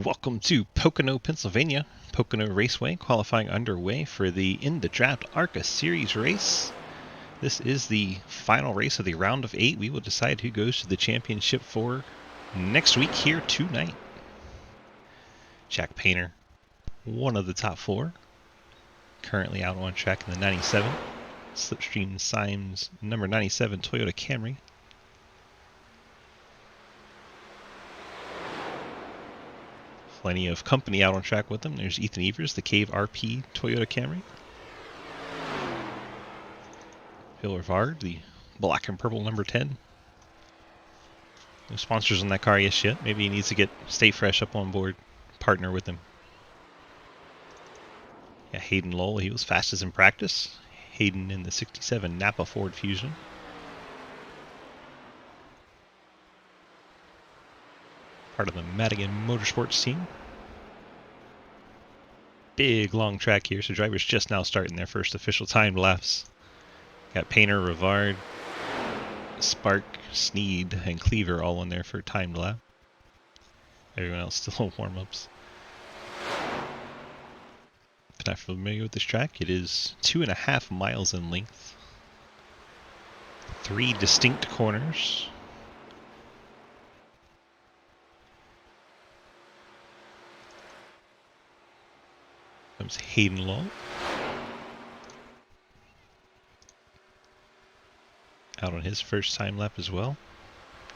Welcome to Pocono, Pennsylvania. Pocono Raceway qualifying underway for the In the Draft ARCA Series race. This is the final race of the round of 8. We will decide who goes to the championship for next week here tonight. Jack Painter, one of the top 4, currently out on track in the 97. Slipstream Symes number 97 Toyota Camry. Plenty of company out on track with them. There's Ethan Evers, the Cave RP Toyota Camry. Phil Rivard, the black and purple number 10. No sponsors on that car yet. Maybe he needs to stay fresh up on board, partner with him. Yeah, Hayden Lowell, he was fastest in practice. Hayden in the 67 Napa Ford Fusion. Part of the Madigan Motorsports team. Big long track here, so drivers just now starting their first official timed laps. Got Painter, Rivard, Spark, Sneed, and Cleaver all in there for timed lap. Everyone else still on warm-ups. If not familiar with this track, it is 2.5 miles in length. 3 distinct corners. Comes Hayden Lowell. Out on his first time lap as well.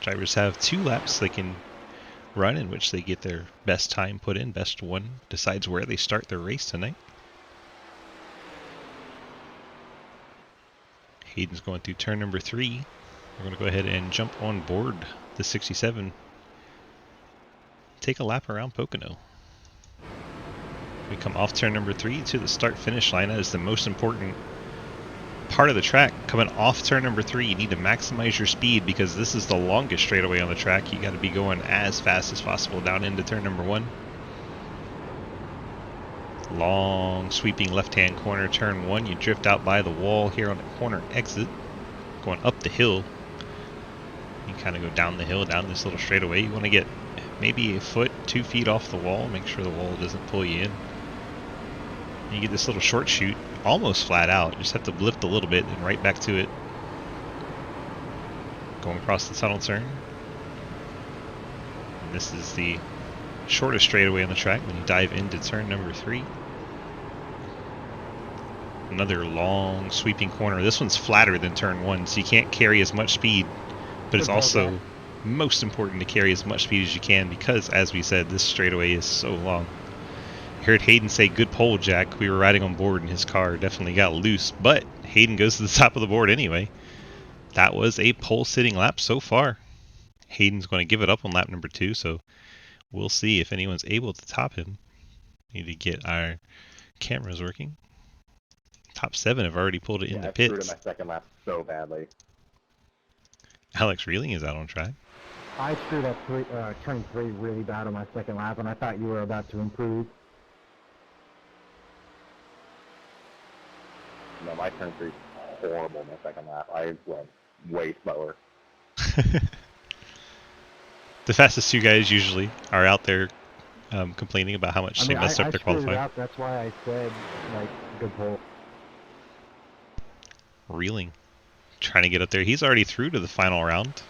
Drivers have 2 laps they can run in which they get their best time put in. Best one decides where they start their race tonight. Hayden's going through turn number 3. We're going to go ahead and jump on board the 67. Take a lap around Pocono. We come off turn number 3 to the start-finish line. That is the most important part of the track. Coming off turn number 3, you need to maximize your speed because this is the longest straightaway on the track. You got to be going as fast as possible down into turn number 1. Long sweeping left-hand corner, turn 1. You drift out by the wall here on the corner exit. Going up the hill. You kind of go down the hill, down this little straightaway. You want to get maybe a foot, 2 feet off the wall. Make sure the wall doesn't pull you in. You get this little short chute, almost flat out. You just have to lift a little bit and right back to it. Going across the tunnel turn. And this is the shortest straightaway on the track when you dive into turn number 3. Another long sweeping corner. This one's flatter than turn 1, so you can't carry as much speed, but it's also most important to carry as much speed as you can because, as we said, this straightaway is so long. I heard Hayden say, "Good pole, Jack." We were riding on board and his car definitely got loose, but Hayden goes to the top of the board anyway. That was a pole sitting lap so far. Hayden's going to give it up on lap number 2, so we'll see if anyone's able to top him. Need to get our cameras working. Top 7 have already pulled it into pits. I screwed in my second lap so badly. Alex Reeling is out on track. I screwed up turn 3 really bad on my second lap, and I thought you were about to improve. No, my turn 3 is horrible in my second lap. I went way slower. The fastest 2 guys usually are out there complaining about how much they messed up their qualifying. That's why I said, good pole. Reeling, trying to get up there. He's already through to the final round.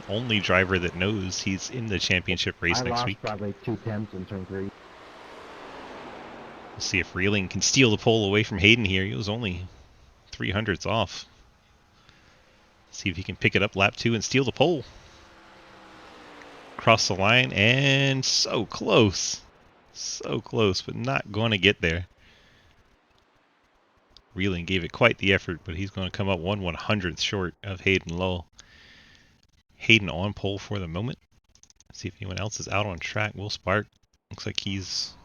Only driver that knows he's in the championship race next week. I lost probably 2 tenths in turn 3. We'll see if Reeling can steal the pole away from Hayden here. He was only 300ths off. See if he can pick it up lap 2 and steal the pole. Cross the line and so close. So close, but not going to get there. Reeling gave it quite the effort, but he's going to come up 1/100th short of Hayden Lowell. Hayden on pole for the moment. See if anyone else is out on track. Will Spark, looks like he's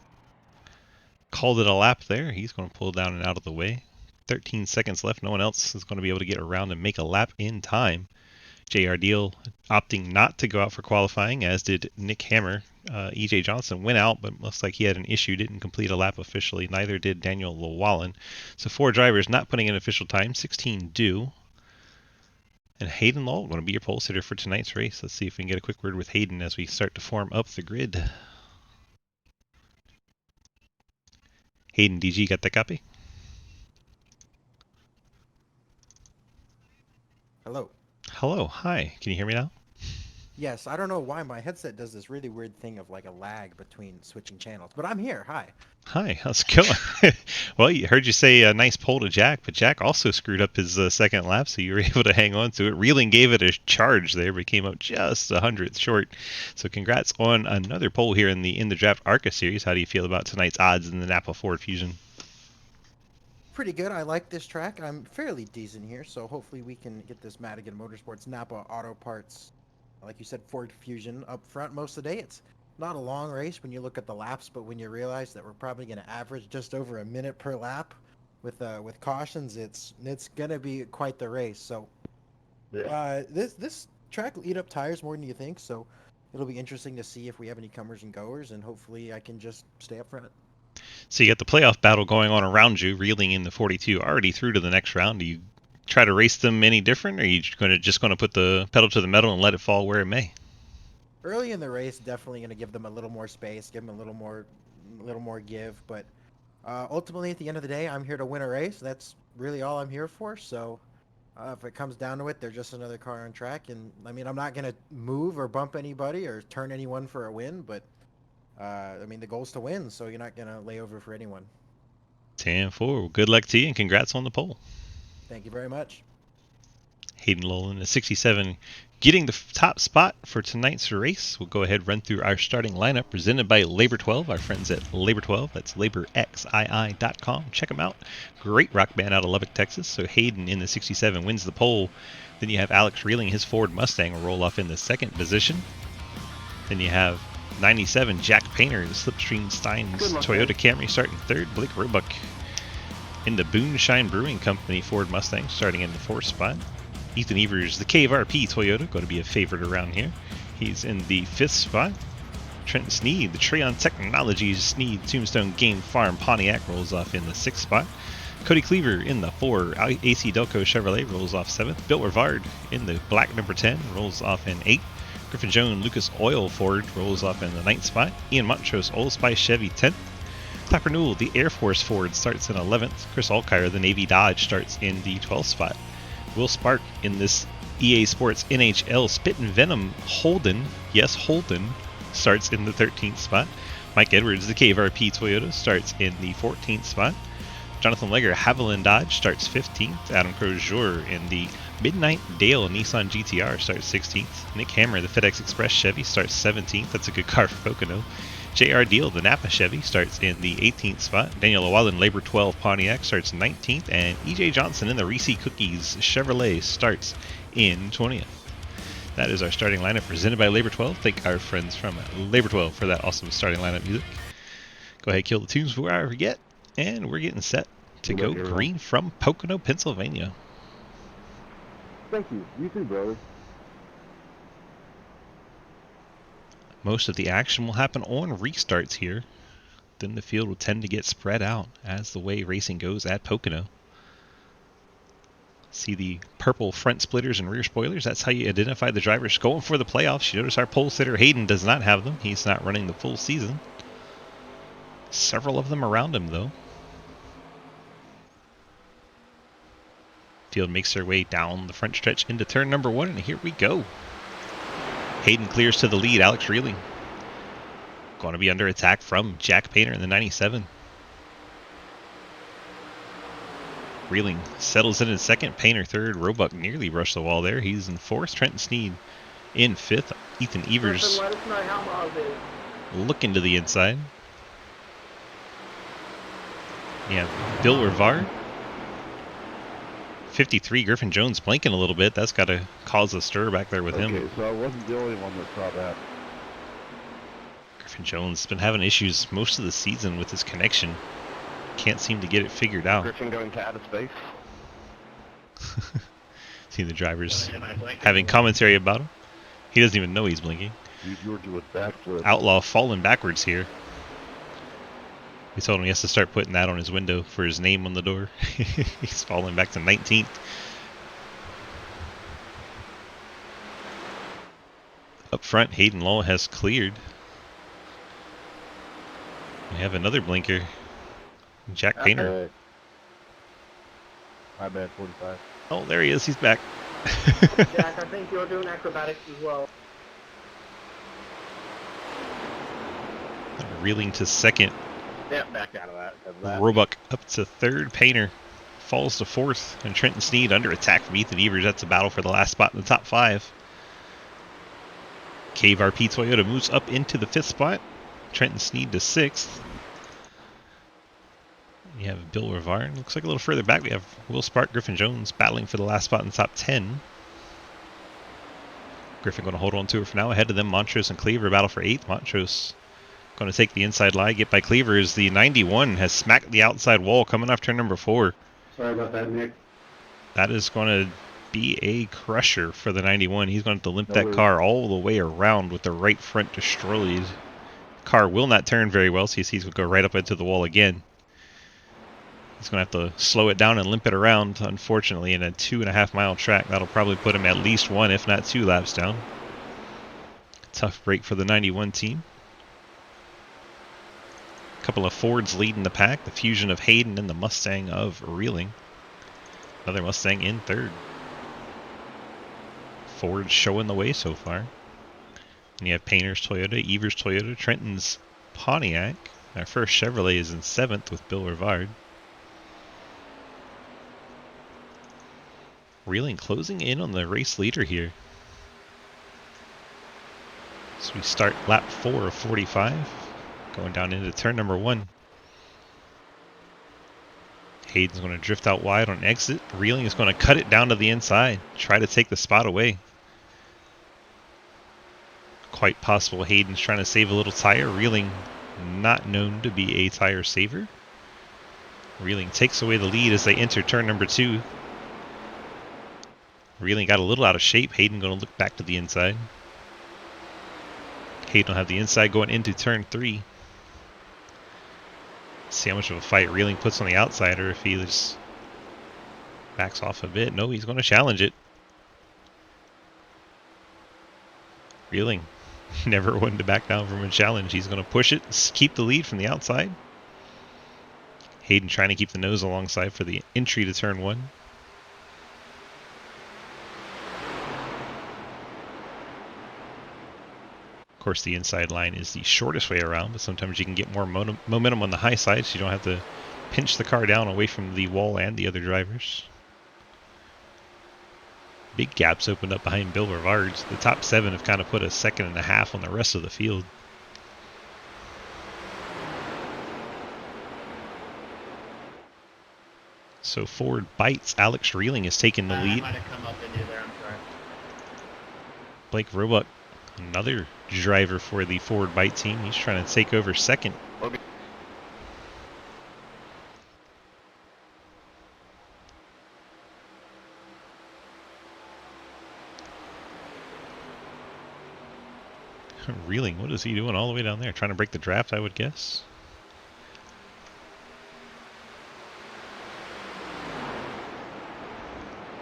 called it a lap there. He's going to pull down and out of the way. 13 seconds left. No one else is going to be able to get around and make a lap in time. J.R. Deal opting not to go out for qualifying, as did Nick Hammer. E.J. Johnson went out, but looks like he had an issue, didn't complete a lap officially. Neither did Daniel Llewellyn. So 4 drivers not putting in official time, 16 do. And Hayden Lowell going to be your pole sitter for tonight's race. Let's see if we can get a quick word with Hayden as we start to form up the grid. Hayden, DG, got that copy? Hello. Hello, hi. Can you hear me now? Yes, I don't know why my headset does this really weird thing of like a lag between switching channels, but I'm here. Hi. Hi, how's it going? Well, you heard you say a nice pole to Jack, but Jack also screwed up his second lap, so you were able to hang on to it. Reeling gave it a charge there, but came up just a hundredth short. So congrats on another pole here in the draft ARCA series. How do you feel about tonight's odds in the Napa Ford Fusion? Pretty good. I like this track. I'm fairly decent here, so hopefully we can get this Madigan Motorsports Napa Auto Parts, like you said, Ford Fusion up front most of the day. It's not a long race when you look at the laps, but when you realize that we're probably going to average just over a minute per lap with cautions, it's going to be quite the race. So this track will eat up tires more than you think, so it'll be interesting to see if we have any comers and goers, and hopefully I can just stay up front. So you got the playoff battle going on around you, Reeling in the 42, already through to the next round. Do you try to race them any different, or are you just going to put the pedal to the metal and let it fall where it may? Early in the race, definitely going to give them a little more space, give them a little more give. But ultimately, at the end of the day, I'm here to win a race. That's really all I'm here for. So if it comes down to it, they're just another car on track. And I mean, I'm not going to move or bump anybody or turn anyone for a win. But I mean, the goal's to win, so you're not going to lay over for anyone. 10-4. Well, good luck to you, and congrats on the pole. Thank you very much. Hayden Lowell in the 67 getting the top spot for tonight's race. We'll go ahead and run through our starting lineup presented by Labor 12, our friends at Labor 12. That's laborxii.com. Check them out. Great rock band out of Lubbock, Texas. So Hayden in the 67 wins the pole. Then you have Alex Reeling, his Ford Mustang, will roll off in the second position. Then you have 97 Jack Painter, the Slipstream Steins Toyota Camry starting third. Blake Roebuck in the Boonshine Brewing Company Ford Mustang starting in the fourth spot. Ethan Evers, the KRP Toyota, going to be a favorite around here. He's in the fifth spot. Trent Sneed, the Treon Technologies Sneed Tombstone Game Farm Pontiac, rolls off in the sixth spot. Cody Cleaver in the 4, AC Delco Chevrolet, rolls off 7th. Bill Rivard in the black number 10, rolls off in 8th. Griffin Jones Lucas Oil Ford rolls off in the 9th spot. Ian Montrose Old Spice Chevy 10th. Clapper Newell, the Air Force Ford, starts in 11th. Chris Alkire, the Navy Dodge, starts in the 12th spot. Will Spark in this EA Sports NHL Spit and Venom Holden, yes Holden, starts in the 13th spot. Mike Edwards, the KRP Toyota, starts in the 14th spot. Jonathan Legger, Haviland Dodge, starts 15th. Adam Crozier in the Midnight Dale Nissan GTR starts 16th. Nick Hammer, the FedEx Express Chevy, starts 17th. That's a good car for Pocono. J.R. Deal, the Napa Chevy, starts in the 18th spot. Daniel Llewellyn, Labor 12 Pontiac, starts 19th. And E.J. Johnson in the Reese Cookies Chevrolet starts in 20th. That is our starting lineup presented by Labor 12. Thank our friends from Labor 12 for that awesome starting lineup music. Go ahead, kill the tunes before I forget. And we're getting set to go green from Pocono, Pennsylvania. Thank you. You too, brother. Most of the action will happen on restarts here. Then the field will tend to get spread out as the way racing goes at Pocono. See the purple front splitters and rear spoilers. That's how you identify the drivers going for the playoffs. You notice our pole sitter Hayden does not have them. He's not running the full season. Several of them around him, though. Field makes their way down the front stretch into turn number 1, and here we go. Hayden clears to the lead. Alex Reeling going to be under attack from Jack Painter in the 97. Reeling settles in second. Painter third. Roebuck nearly brushed the wall there. He's in fourth. Trenton Sneed in fifth. Ethan Evers looking to the inside. Yeah, Bill Rivard. 53, Griffin Jones blinking a little bit. That's got to cause a stir back there with him. Okay, so I wasn't the only one that saw that. Griffin Jones has been having issues most of the season with his connection. Can't seem to get it figured out. Griffin going to outer space. See the drivers having commentary about him. He doesn't even know he's blinking. You were doing backflips. Outlaw falling backwards here. We told him he has to start putting that on his window for his name on the door. He's falling back to 19th. Up front, Hayden Law has cleared. We have another blinker. Jack Painter. Hey. My bad, 45. Oh, there he is. He's back. Jack, I think you're doing acrobatics as well. Reeling to second. Yeah, back out of that. Roebuck up to third. Painter falls to fourth. And Trenton Sneed under attack from Ethan Evers. That's a battle for the last spot in the top 5. Cave RP Toyota moves up into the 5th spot. Trenton Sneed to 6th. You have Bill Rivard. Looks like a little further back we have Will Spark, Griffin Jones battling for the last spot in the top 10. Griffin going to hold on to it for now. Ahead of them, Montrose and Cleaver battle for 8th. Montrose going to take the inside lie, get by Cleaver as the 91 has smacked the outside wall coming off turn number 4. Sorry about that, Nick. That is going to be a crusher for the 91. He's going to have to limp that car all the way around with the right front destroyed. Car will not turn very well, so you see he's going to go right up into the wall again. He's going to have to slow it down and limp it around, unfortunately, in a 2.5 mile track. That'll probably put him at least 1, if not 2 laps down. Tough break for the 91 team. A couple of Fords leading the pack. The Fusion of Hayden and the Mustang of Reeling. Another Mustang in 3rd. Ford showing the way so far. And you have Painter's Toyota, Evers Toyota, Trenton's Pontiac. Our first Chevrolet is in 7th with Bill Rivard. Reeling closing in on the race leader here. So we start lap 4 of 45. Going down into turn number 1. Hayden's going to drift out wide on exit. Reeling is going to cut it down to the inside. Try to take the spot away. Quite possible Hayden's trying to save a little tire. Reeling not known to be a tire saver. Reeling takes away the lead as they enter turn number 2. Reeling got a little out of shape. Hayden going to look back to the inside. Hayden will have the inside going into turn 3. See how much of a fight Reeling puts on the outside, or if he just backs off a bit. No, he's going to challenge it. Reeling never one to back down from a challenge. He's going to push it, keep the lead from the outside. Hayden trying to keep the nose alongside for the entry to turn 1. Of course, the inside line is the shortest way around, but sometimes you can get more momentum on the high side, so you don't have to pinch the car down away from the wall and the other drivers. Big gaps opened up behind Bill Rivard. The top 7 have kind of put a 2.5 seconds on the rest of the field. So Ford bites. Alex Reeling is taking the lead. I might have come up into there, I'm sorry. Blake Roebuck, another driver for the Ford bite team. He's trying to take over 2nd. Okay. Reeling, what is he doing all the way down there? Trying to break the draft, I would guess.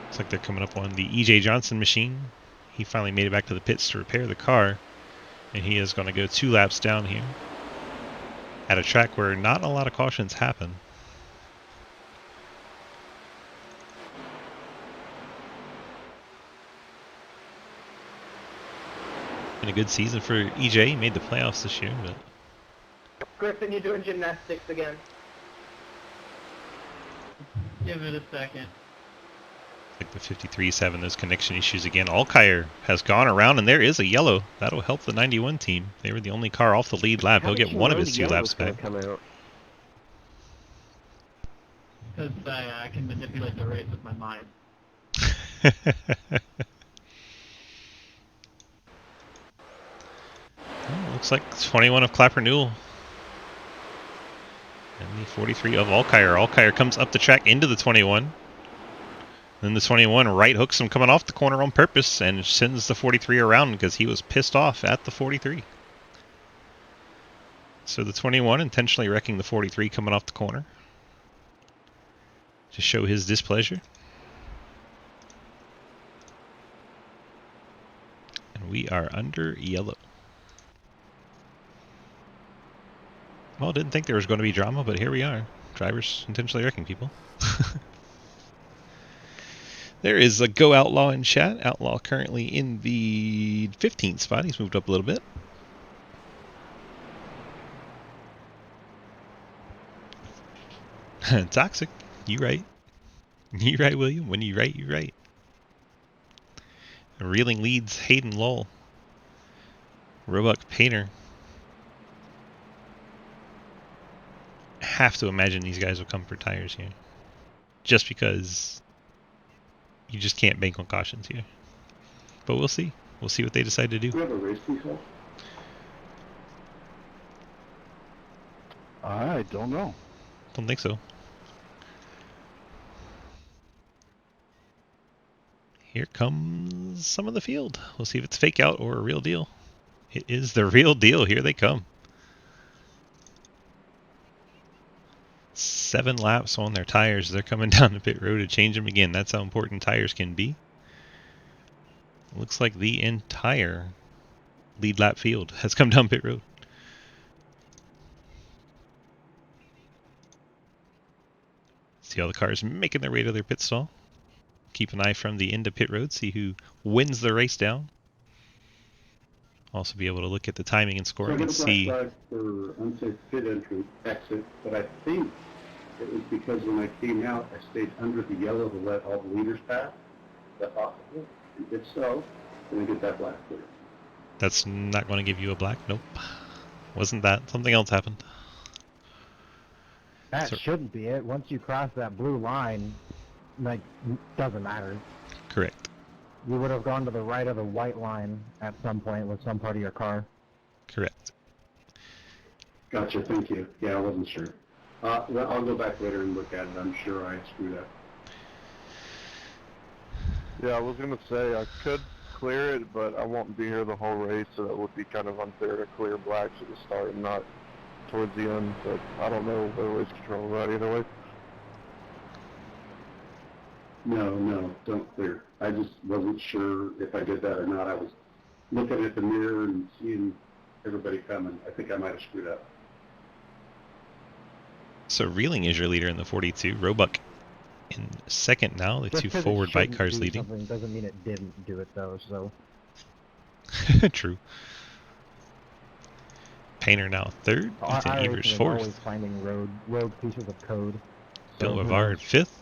Looks like they're coming up on the E.J. Johnson machine. He finally made it back to the pits to repair the car. And he is going to go 2 laps down here. At a track where not a lot of cautions happen. Been a good season for EJ. He made the playoffs this year, but Griffin, you're doing gymnastics again. Give it a second. like the 53's having those connection issues again. Alkire has gone around, and there is a yellow. That'll help the 91 team. They were the only car off the lead lap. He'll get one of his 2 laps back. Because I can manipulate the race with my mind. Well, looks like 21 of Clapper Newell. And the 43 of Alkire. Alkire comes up the track into the 21. Then the 21 right hooks him coming off the corner on purpose and sends the 43 around because he was pissed off at the 43. So the 21 intentionally wrecking the 43 coming off the corner to show his displeasure. And we are under yellow. Well, didn't think there was going to be drama, but here we are. drivers intentionally wrecking people. There is a Go Outlaw in chat. Outlaw currently in the 15th spot. He's moved up a little bit. Toxic. You right. You right, William. When you right, you right. Reeling leads Hayden Lowell. Roebuck Painter. Have to imagine these guys will come for tires here. Just because you just can't bank on cautions here. But we'll see. We'll see what they decide to do. Do you have a race control? I don't know. Don't think so. Here comes some of the field. We'll see if it's fake out or a real deal. It is the real deal. Here they come. 7 laps on their tires. They're coming down the pit road to change them again. That's how important tires can be. Looks like the entire lead lap field has come down pit road. See all the cars making their way to their pit stall. Keep an eye from the end of pit road. See who wins the race down. Also be able to look at the timing and scoring and see. So I got a black flag for unsafe pit entry exit, but I think it was because when I came out, I stayed under the yellow to let all the leaders pass. Is that possible? And if so, then I get that black clear. That's not going to give you a black. Nope. Wasn't that. Something else happened. That So- shouldn't be it. Once you cross that blue line, like, doesn't matter. Correct. You would have gone to the right of the white line at some point with some part of your car. Correct. Gotcha, thank you. Yeah, I wasn't sure. Well, I'll go back later and look at it. I'm sure I screwed up. Yeah, I was gonna say I could clear it, but I won't be here the whole race, so that would be kind of unfair to clear blacks at the start and not towards the end. But I don't know the race control that either way. No, don't clear. I just wasn't sure if I did that or not. I was looking at the mirror and seeing everybody coming. I think I might have screwed up. So Reeling is your leader in the 42. Roebuck in second now. The Just two 'cause it forward bike shouldn't cars do leading. something doesn't mean it didn't do it though. So True. Painter now third. Ethan our Evers racing is fourth. always finding rogue pieces of code. Bill So who Rivard knows? fifth.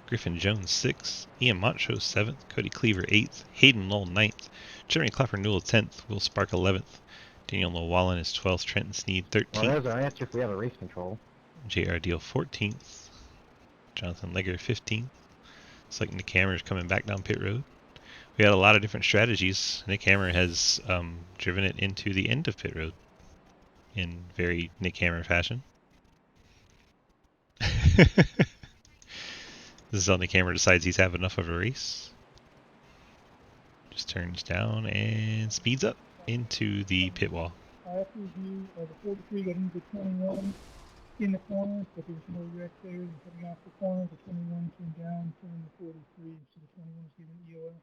Griffin Jones sixth. Ian Moncho seventh. Cody Cleaver eighth. Hayden Lowell ninth. Jeremy Clapper Newell 10th. Will Spark 11th. Daniel Llewellyn is 12th. Trenton Sneed Well, 13th. there's our answer if we have a race control. JR Deal 14th. Jonathan Legger 15th. It's like Nick Hammer's coming back down pit road. We had a lot of different strategies. Nick Hammer has driven it into the end of pit road in very Nick Hammer fashion. This is how Nick Hammer decides he's had enough of a race. Just turns down and speeds up into the pit wall. After review, the 43 got into 21 in the corners, but there was no wreck there. And coming off the corner, the 21 came down, turning the 43, so the 21 was given EOL.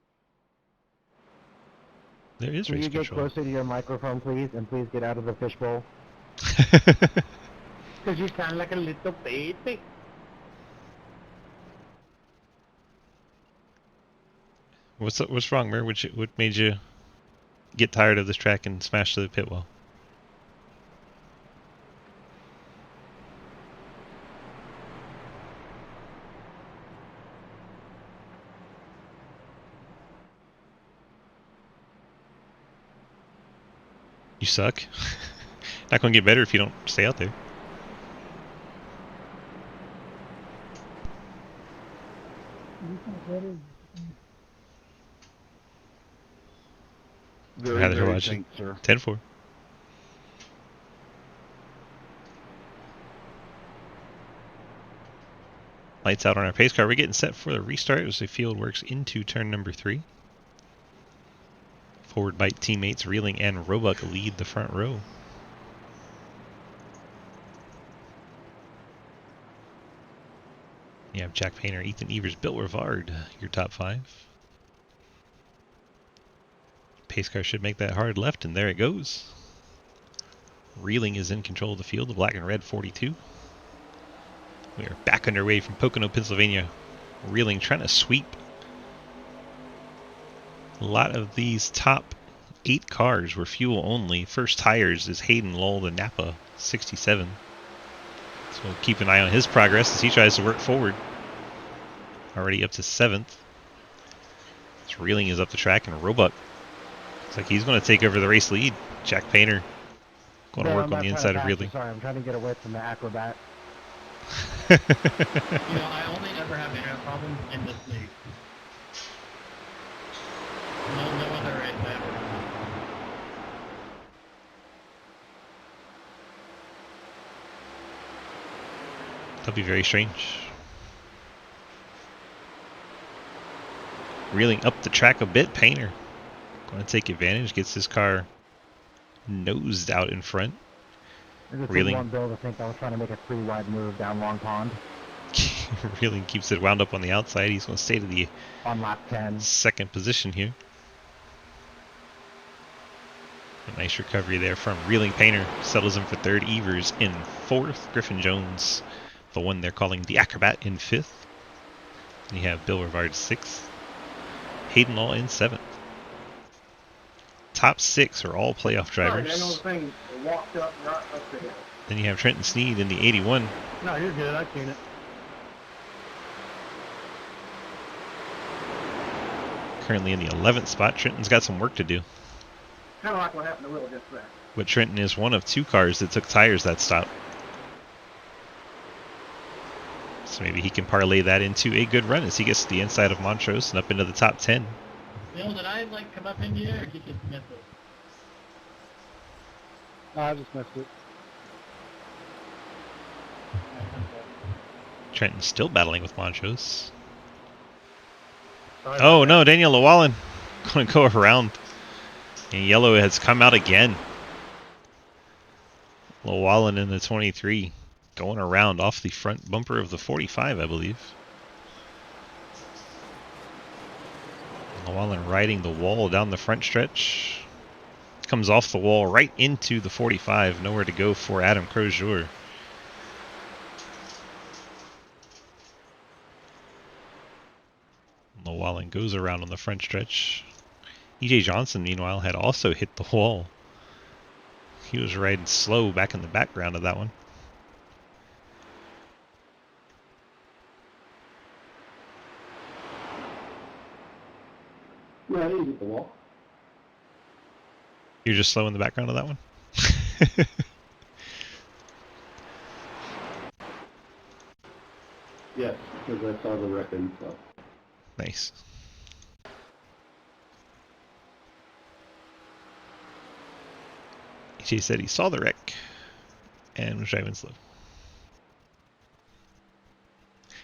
There is Can race you get control. closer to your microphone, please, and please get out of the fishbowl? Because you sound like a little baby. What's wrong, Mer? What made you get tired of this track and smash to the pit wall? You suck. Not gonna get better if you don't stay out there. Is this not better? Very, Rather very watch it. faint, sir. 10-4. Lights out on our pace car. We're getting set for the restart as the field works into turn number 3. Forward bike teammates Reeling and Roebuck lead the front row. You have Jack Painter, Ethan Evers, Bill Rivard, your top 5. Pace car should make that hard left, and there it goes. Reeling is in control of the field, the black and red 42. We are back underway from Pocono, Pennsylvania. Reeling, trying to sweep. A lot of these top 8 cars were fuel only. First tires is Hayden Lowell, the Napa 67. So we'll keep an eye on his progress as he tries to work forward. Already up to 7th. This Reeling is up the track, and Roebuck looks like he's going to take over the race lead. Jack Painter going to No, work I'm on not the trying to inside of pass you, Reeling. sorry, I'm trying to get away from the acrobat. You know, I only ever have air problems in this league. No other race I ever have. That'll be very strange. Reeling up the track a bit. Painter going to take advantage. Gets his car nosed out in front. I just Reeling. didn't want Bill to think I was trying to make a pretty wide move down Long Pond Reeling keeps it wound up on the outside. He's going to stay to the on lap 10. second position here. A nice recovery there from Reeling. Painter settles in for 3rd. Evers in 4th. Griffin Jones, the one they're calling the Acrobat, in 5th. And you have Bill Rivard 6th. Hayden Law in 7th. Top 6 are all playoff drivers. thing walked up right up the hill. Then you have Trenton Sneed in the 81. No, you're good. I've seen it. Currently in the 11th spot. Trenton's got some work to do. Kind of like what happened to Will just there. But Trenton is one of 2 cars that took tires that stop. So maybe he can parlay that into a good run as he gets to the inside of Montrose and up into the top 10. Bill, did I like come up into you, or did you just miss it? No, I just missed it. Trenton's still battling with Montrose. Sorry Oh about no, Daniel Llewellyn going to go around. And yellow has come out again. Llewellyn in the 23. Going around off the front bumper of the 45, I believe. Llewellyn riding the wall down the front stretch. Comes off the wall right into the 45. Nowhere to go for Adam Crozier. Llewellyn goes around on the front stretch. E.J. Johnson, meanwhile, had also hit the wall. He was riding slow back in the background of that one. Yeah, I didn't hit the wall. You're just slow in the background of that one? Yes, because I saw the wrecking, so. Nice. EJ said he saw the wreck and was driving slow.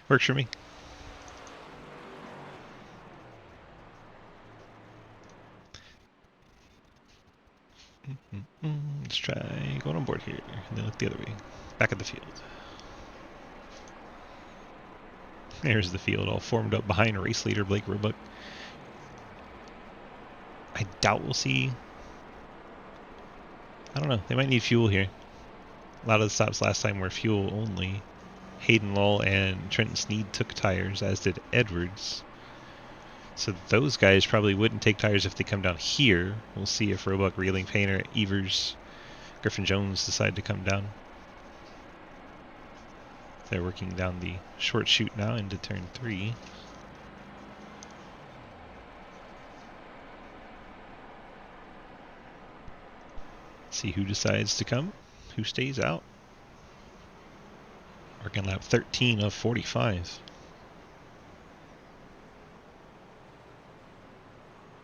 Works for me. Let's try going on board here and then look the other way. Back at the field. There's the field all formed up behind race leader Blake Roebuck. I doubt we'll see. I don't know. They might need fuel here. A lot of the stops last time were fuel only. Hayden Lull and Trenton Sneed took tires, as did Edwards. So those guys probably wouldn't take tires if they come down here. We'll see if Roebuck, Reeling, Painter, Evers, Griffin Jones decide to come down. They're working down the short chute now into turn 3. See who decides to come, who stays out. Working lap 13 of 45.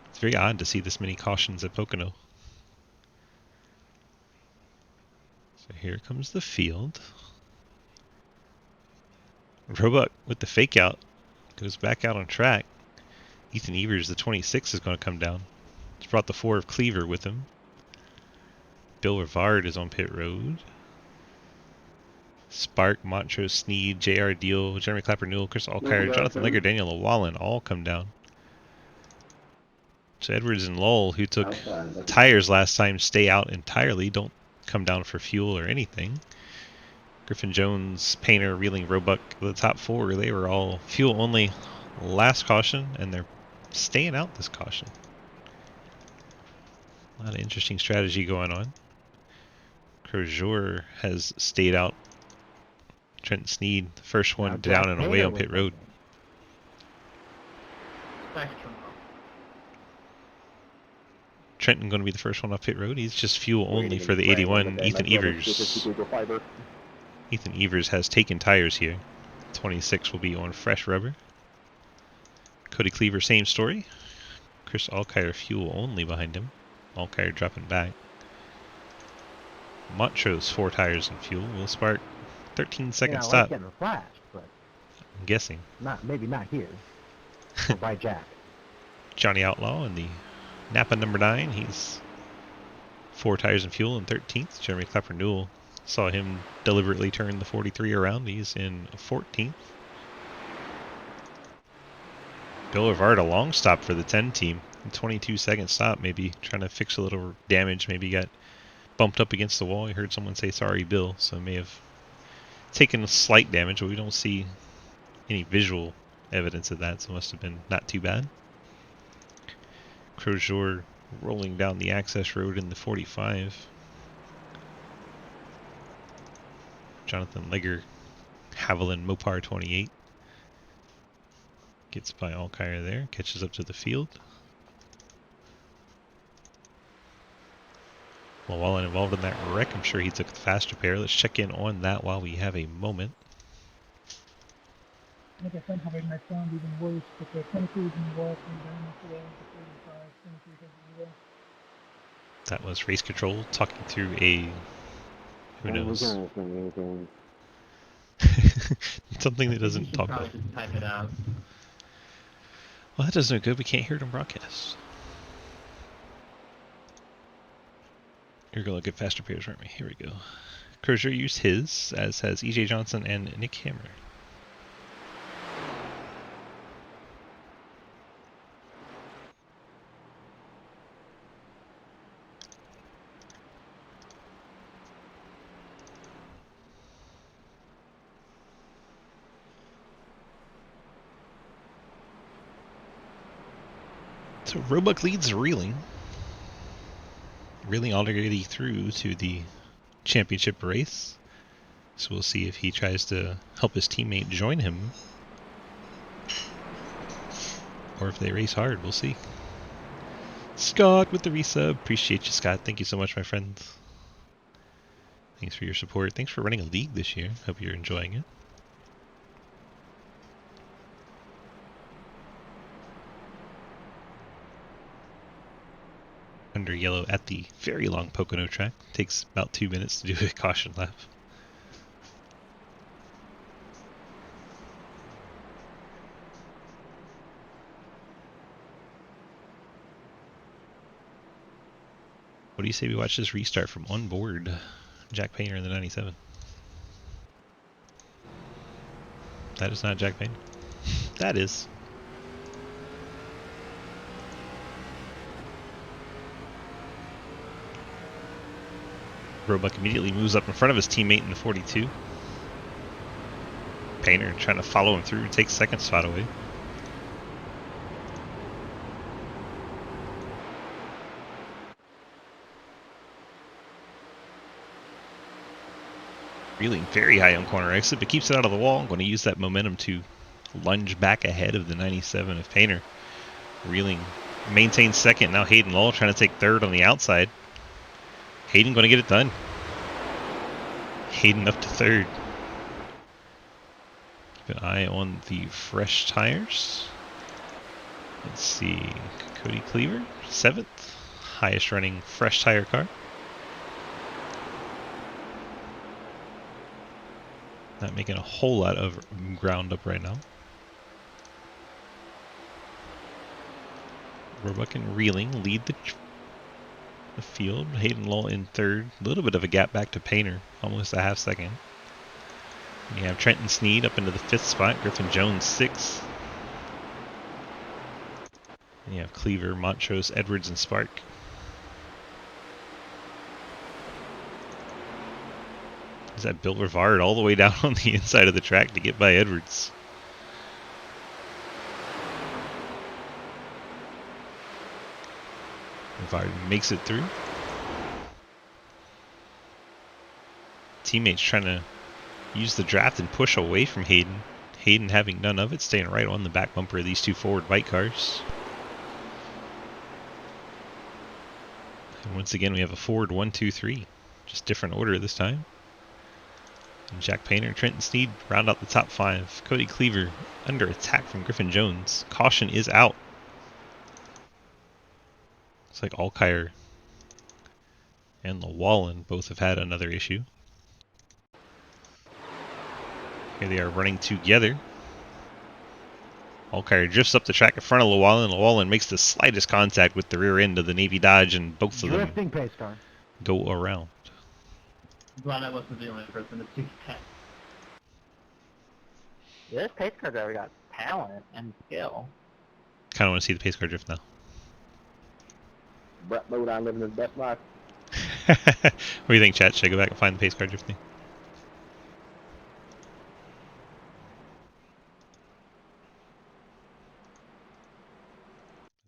It's very odd to see this many cautions at Pocono. So here comes the field. Roebuck with the fake out goes back out on track. Ethan Evers, the 26, is going to come down. He's brought the 4 of Cleaver with him. Bill Rivard is on pit road. Spark, Montrose, Sneed, J.R. Deal, Jeremy Clapper, Newell, Chris Alkire, Jonathan Legger, Daniel Llewellyn all come down. So Edwards and Lowell, who took tires last time, stay out entirely. Don't come down for fuel or anything. Griffin Jones, Painter, Reeling, Roebuck, the top 4, they were all fuel only last caution, and they're staying out this caution. A lot of interesting strategy going on. Crozier has stayed out. Trenton Sneed, the first one down and away on pit road. Spectrum. Trenton going to be the first one off pit road. He's just fuel only for the 81. Ethan Evers. Ethan Evers has taken tires here. 26 will be on fresh rubber. Cody Cleaver, same story. Chris Alkire fuel only behind him. Alkire dropping back. Montrose 4 tires and fuel. Will Spark 13-second stop. Like getting a flash, but I'm guessing. Maybe not here. Or by Jack. Johnny Outlaw in the Napa number 9. He's 4 tires and fuel in 13th. Jeremy Clapper Newell saw him deliberately turn the 43 around. He's in 14th. Bill Rivard, a long stop for the 10 team. 22-second stop, maybe trying to fix a little damage. Maybe got bumped up against the wall. I heard someone say, sorry, Bill. So may have taken a slight damage, but we don't see any visual evidence of that. So it must have been not too bad. Crozier rolling down the access road in the 45. Jonathan Legger, Haviland Mopar 28. Gets by Alkire there, catches up to the field. Well, while involved in that wreck, I'm sure he took the faster pair. Let's check in on that while we have a moment. I think I somehow made my sound even worse, but the 22 is in the wall, down the 45, 23 doesn't go. That was race control talking through a... who knows? Something that doesn't talk about. Just type it out. Well, that does no good. We can't hear it on broadcast. You're going to look at faster pairs, aren't we? Here we go. Crozier used his, as has EJ Johnson and Nick Hammer. So Roebuck leads Reeling. Reeling already through to the championship race. So we'll see if he tries to help his teammate join him. Or if they race hard, we'll see. Scott with the resub. Appreciate you, Scott. Thank you so much, my friend. Thanks for your support. Thanks for running a league this year. Hope you're enjoying it. Under yellow at the very long Pocono track. Takes about 2 minutes to do a caution lap. What do you say we watch this restart from on board Jack Painter in the 97? That is not Jack Painter. That is. Roebuck immediately moves up in front of his teammate in the 42. Painter trying to follow him through and take second spot away. Reeling very high on corner exit, but keeps it out of the wall. I'm going to use that momentum to lunge back ahead of the 97 of Painter. Reeling maintains second. Now Hayden Lowell trying to take third on the outside. Hayden going to get it done. Hayden up to third. Keep an eye on the fresh tires. Let's see. Cody Cleaver, 7th. Highest running fresh tire car. Not making a whole lot of ground up right now. Roebuck and Reeling lead the field. Hayden Lowell in third. A little bit of a gap back to Painter. Almost a half second. And you have Trenton Sneed up into the 5th spot. Griffin Jones 6th. And you have Cleaver, Montrose, Edwards, and Spark. Is that Bill Rivard all the way down on the inside of the track to get by Edwards? Rivard makes it through. Teammates trying to use the draft and push away from Hayden. Hayden having none of it, staying right on the back bumper of these two forward bike cars. And once again, we have a forward 1, 2, 3. Just different order this time. And Jack Painter and Trenton Sneed round out the top 5. Cody Cleaver under attack from Griffin Jones. Caution is out. Looks like Alkire and Llewellyn both have had another issue. Here they are running together. Alkire drifts up the track in front of Llewellyn. Llewellyn makes the slightest contact with the rear end of the Navy Dodge, and both of them Drifting pace car. go around. I'm glad I wasn't the only person to see that. This pace car driver got talent and skill. Kind of want to see the pace car drift now. Brett Bodine living his best life. What do you think, chat? Should I go back and find the pace car drifting?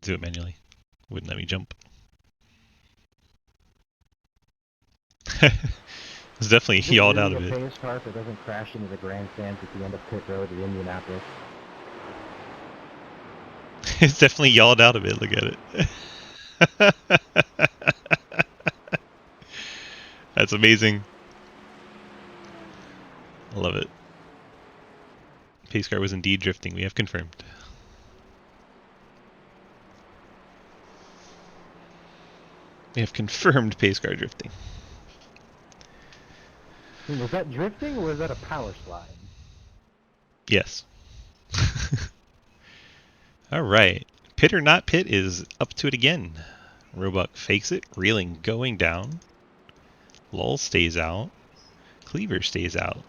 Do it manually. Wouldn't let me jump. It's definitely yawed out a bit. Pace car so it doesn't crash into the grandstands at the end of pit road at Indianapolis. It's definitely yawed out a bit. Look at it. That's amazing. I love it. Pace car was indeed drifting. We have confirmed. We have confirmed pace car drifting. Was that drifting or was that a power slide? Yes. Alright. Pit or not pit is up to it again. Roebuck fakes it, reeling going down. Lull stays out. Cleaver stays out.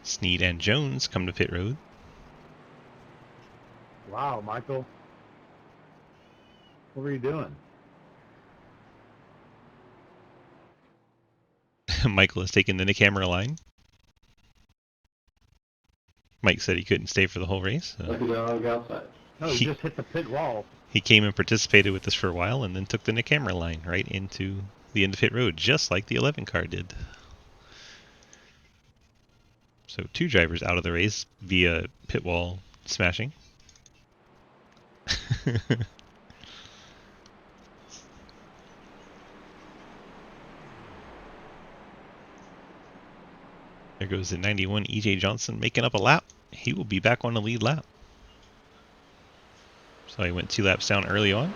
Sneed and Jones come to pit road. Wow, Michael. What were you doing? Michael has taken the camera line. Mike said he couldn't stay for the whole race. Look at the dog outside. No, you just hit the pit wall. He came and participated with us for a while and then took the camera line right into the end of pit road, just like the 11 car did. So 2 drivers out of the race via pit wall smashing. There goes the 91 EJ Johnson making up a lap. He will be back on the lead lap. So he went 2 laps down early on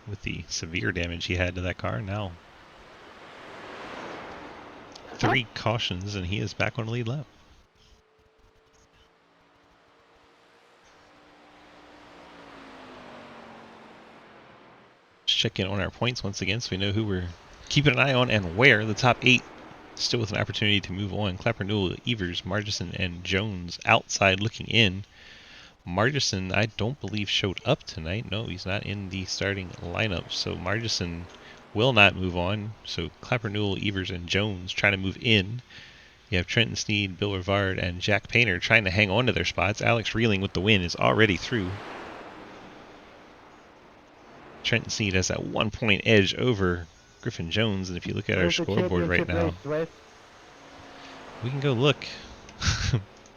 with the severe damage he had to that car. Now 3 cautions and he is back on the lead lap. Let's check in on our points once again so we know who we're keeping an eye on and where. The top 8 still with an opportunity to move on. Clapper, Newell, Evers, Margison, and Jones outside looking in. Margison, I don't believe, showed up tonight. No, he's not in the starting lineup. So Margison will not move on. So Clapper, Newell, Evers, and Jones trying to move in. You have Trenton Sneed, Bill Rivard, and Jack Painter trying to hang on to their spots. Alex Reeling with the win is already through. Trenton Sneed has that 1-point edge over Griffin Jones, and if you look at our scoreboard right now, we can go look.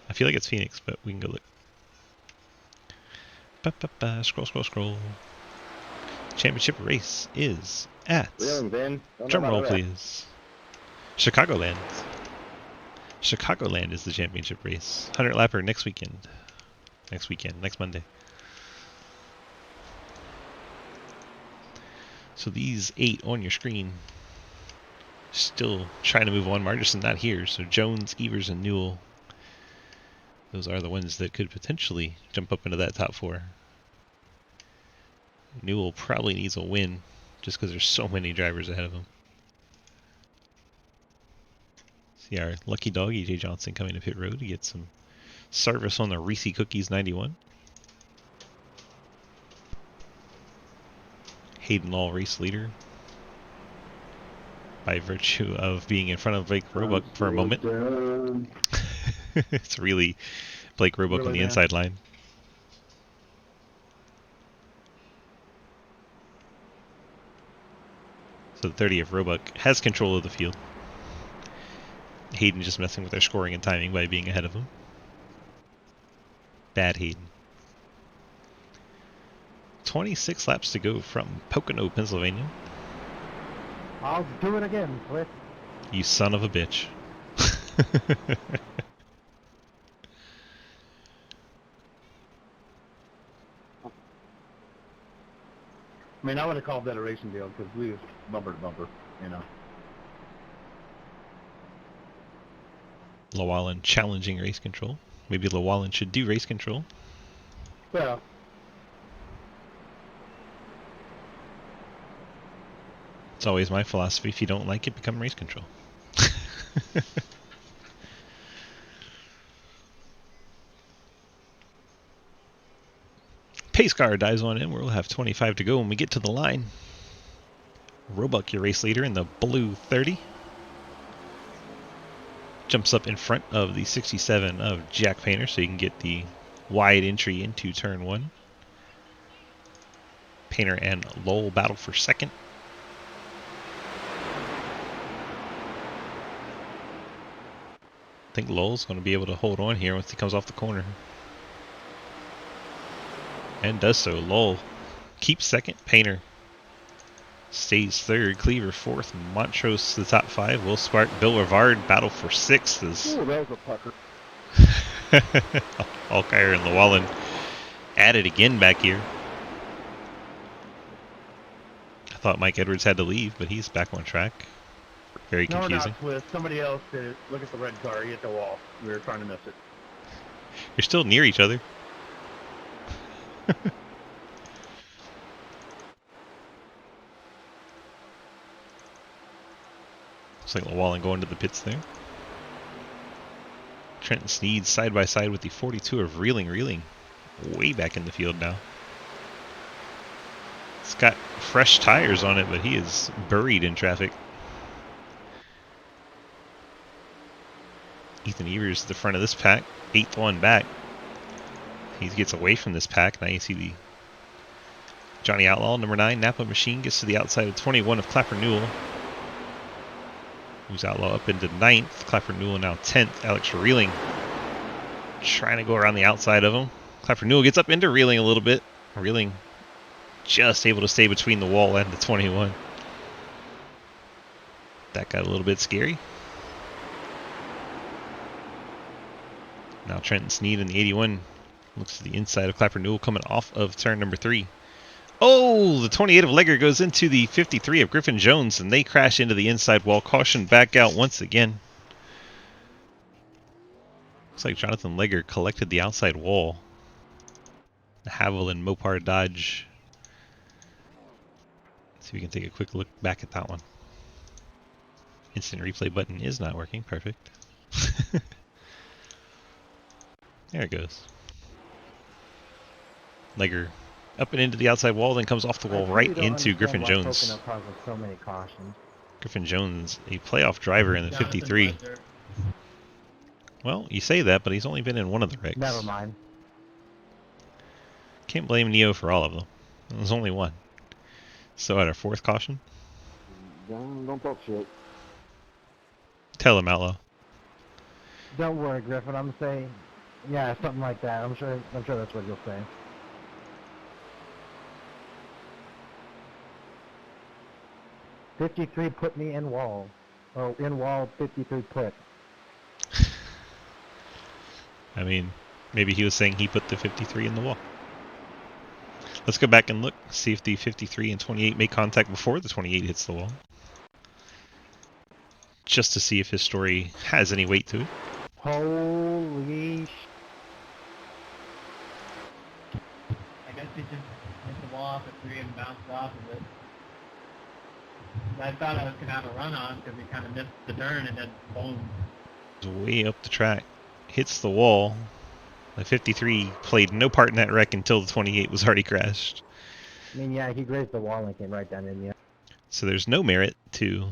I feel like it's Phoenix, but we can go look. Scroll. Championship race is at, drumroll please, Chicagoland. Chicagoland is the championship race. 100 lapper next Monday. So these 8 on your screen still trying to move on. Margison not here, so Jones, Evers, and Newell, those are the ones that could potentially jump up into that top 4. Newell probably needs a win just because there's so many drivers ahead of him. See our lucky dog, EJ Johnson, coming to pit road to get some service on the Reese Cookies 91. Hayden Law race leader. by virtue of being in front of Blake Roebuck for a moment. It's really Blake Roebuck Really, on the man? inside line. So the 30 of Roebuck has control of the field. Hayden just messing with their scoring and timing by being ahead of him. Bad Hayden. 26 laps to go from Pocono, Pennsylvania. I'll do it again, Cliff. You son of a bitch. I mean, I would have called that a racing deal because we was bumper to bumper, you know. Llewellyn challenging race control. Maybe Llewellyn should do race control. Well, It's always my philosophy. If you don't like it, become race control. Pace car dives on in. We'll have 25 to go when we get to the line. Roebuck, your race leader in the blue 30. Jumps up in front of the 67 of Jack Painter so you can get the wide entry into turn 1. Painter and Lowell battle for second. I think Lowell's going to be able to hold on here once he comes off the corner. And does so. Lowell keeps second. Painter stays third. Cleaver fourth. Montrose the top 5. Will Spark, Bill Rivard battle for sixth. Ooh, that was a pucker. Alkire and Llewellyn at it again back here. I thought Mike Edwards had to leave, but he's back on track. Very no, confusing. not with somebody else to look at the red car. He hit the wall. We were trying to miss it. You're still near each other. Looks like Llewellyn going to the pits there. Trenton Sneed side by side with the 42 of Reeling. Way back in the field now. It's got fresh tires on it, but he is buried in traffic. Ethan Evers at the front of this pack. 8th one back. He gets away from this pack. Now you see the Johnny Outlaw, number 9, Napa Machine, gets to the outside of 21 of Clapper Newell. Moves Outlaw up into 9th. Clapper Newell now 10th. Alex Reeling trying to go around the outside of him. Clapper Newell gets up into Reeling a little bit. Reeling just able to stay between the wall and the 21. That got a little bit scary. Now Trenton Sneed in the 81 looks to the inside of Clapper Newell coming off of turn number 3. Oh, the 28 of Legger goes into the 53 of Griffin Jones, and they crash into the inside wall. Caution back out once again. Looks like Jonathan Legger collected the outside wall. The Havel and Mopar Dodge. Let's see if we can take a quick look back at that one. Instant replay button is not working. Perfect. There it goes. Legger up and into the outside wall, then comes off the wall right into Griffin Jones. Pocono causes so many cautions. Griffin Jones, a playoff driver in the 53. Well, you say that, but he's only been in one of the wrecks. Never mind. Can't blame Neo for all of them. There's only one. So at our 4th caution? Don't talk shit. Tell him, Outlaw. Don't worry, Griffin. I'm saying, yeah, something like that. I'm sure that's what you'll say. "53 put me in wall." Oh, in wall, 53 put. I mean, maybe he was saying he put the 53 in the wall. Let's go back and look, see if the 53 and 28 make contact before the 28 hits the wall. Just to see if his story has any weight to it. Holy I guess he just hit the wall off at 3 and bounced off of it. I thought I was going to have a run on because he kind of missed the turn and then boom. It's way up the track. Hits the wall. The 53 played no part in that wreck until the 28 was already crashed. I mean, yeah, he grazed the wall and came right down in, yeah. So there's no merit to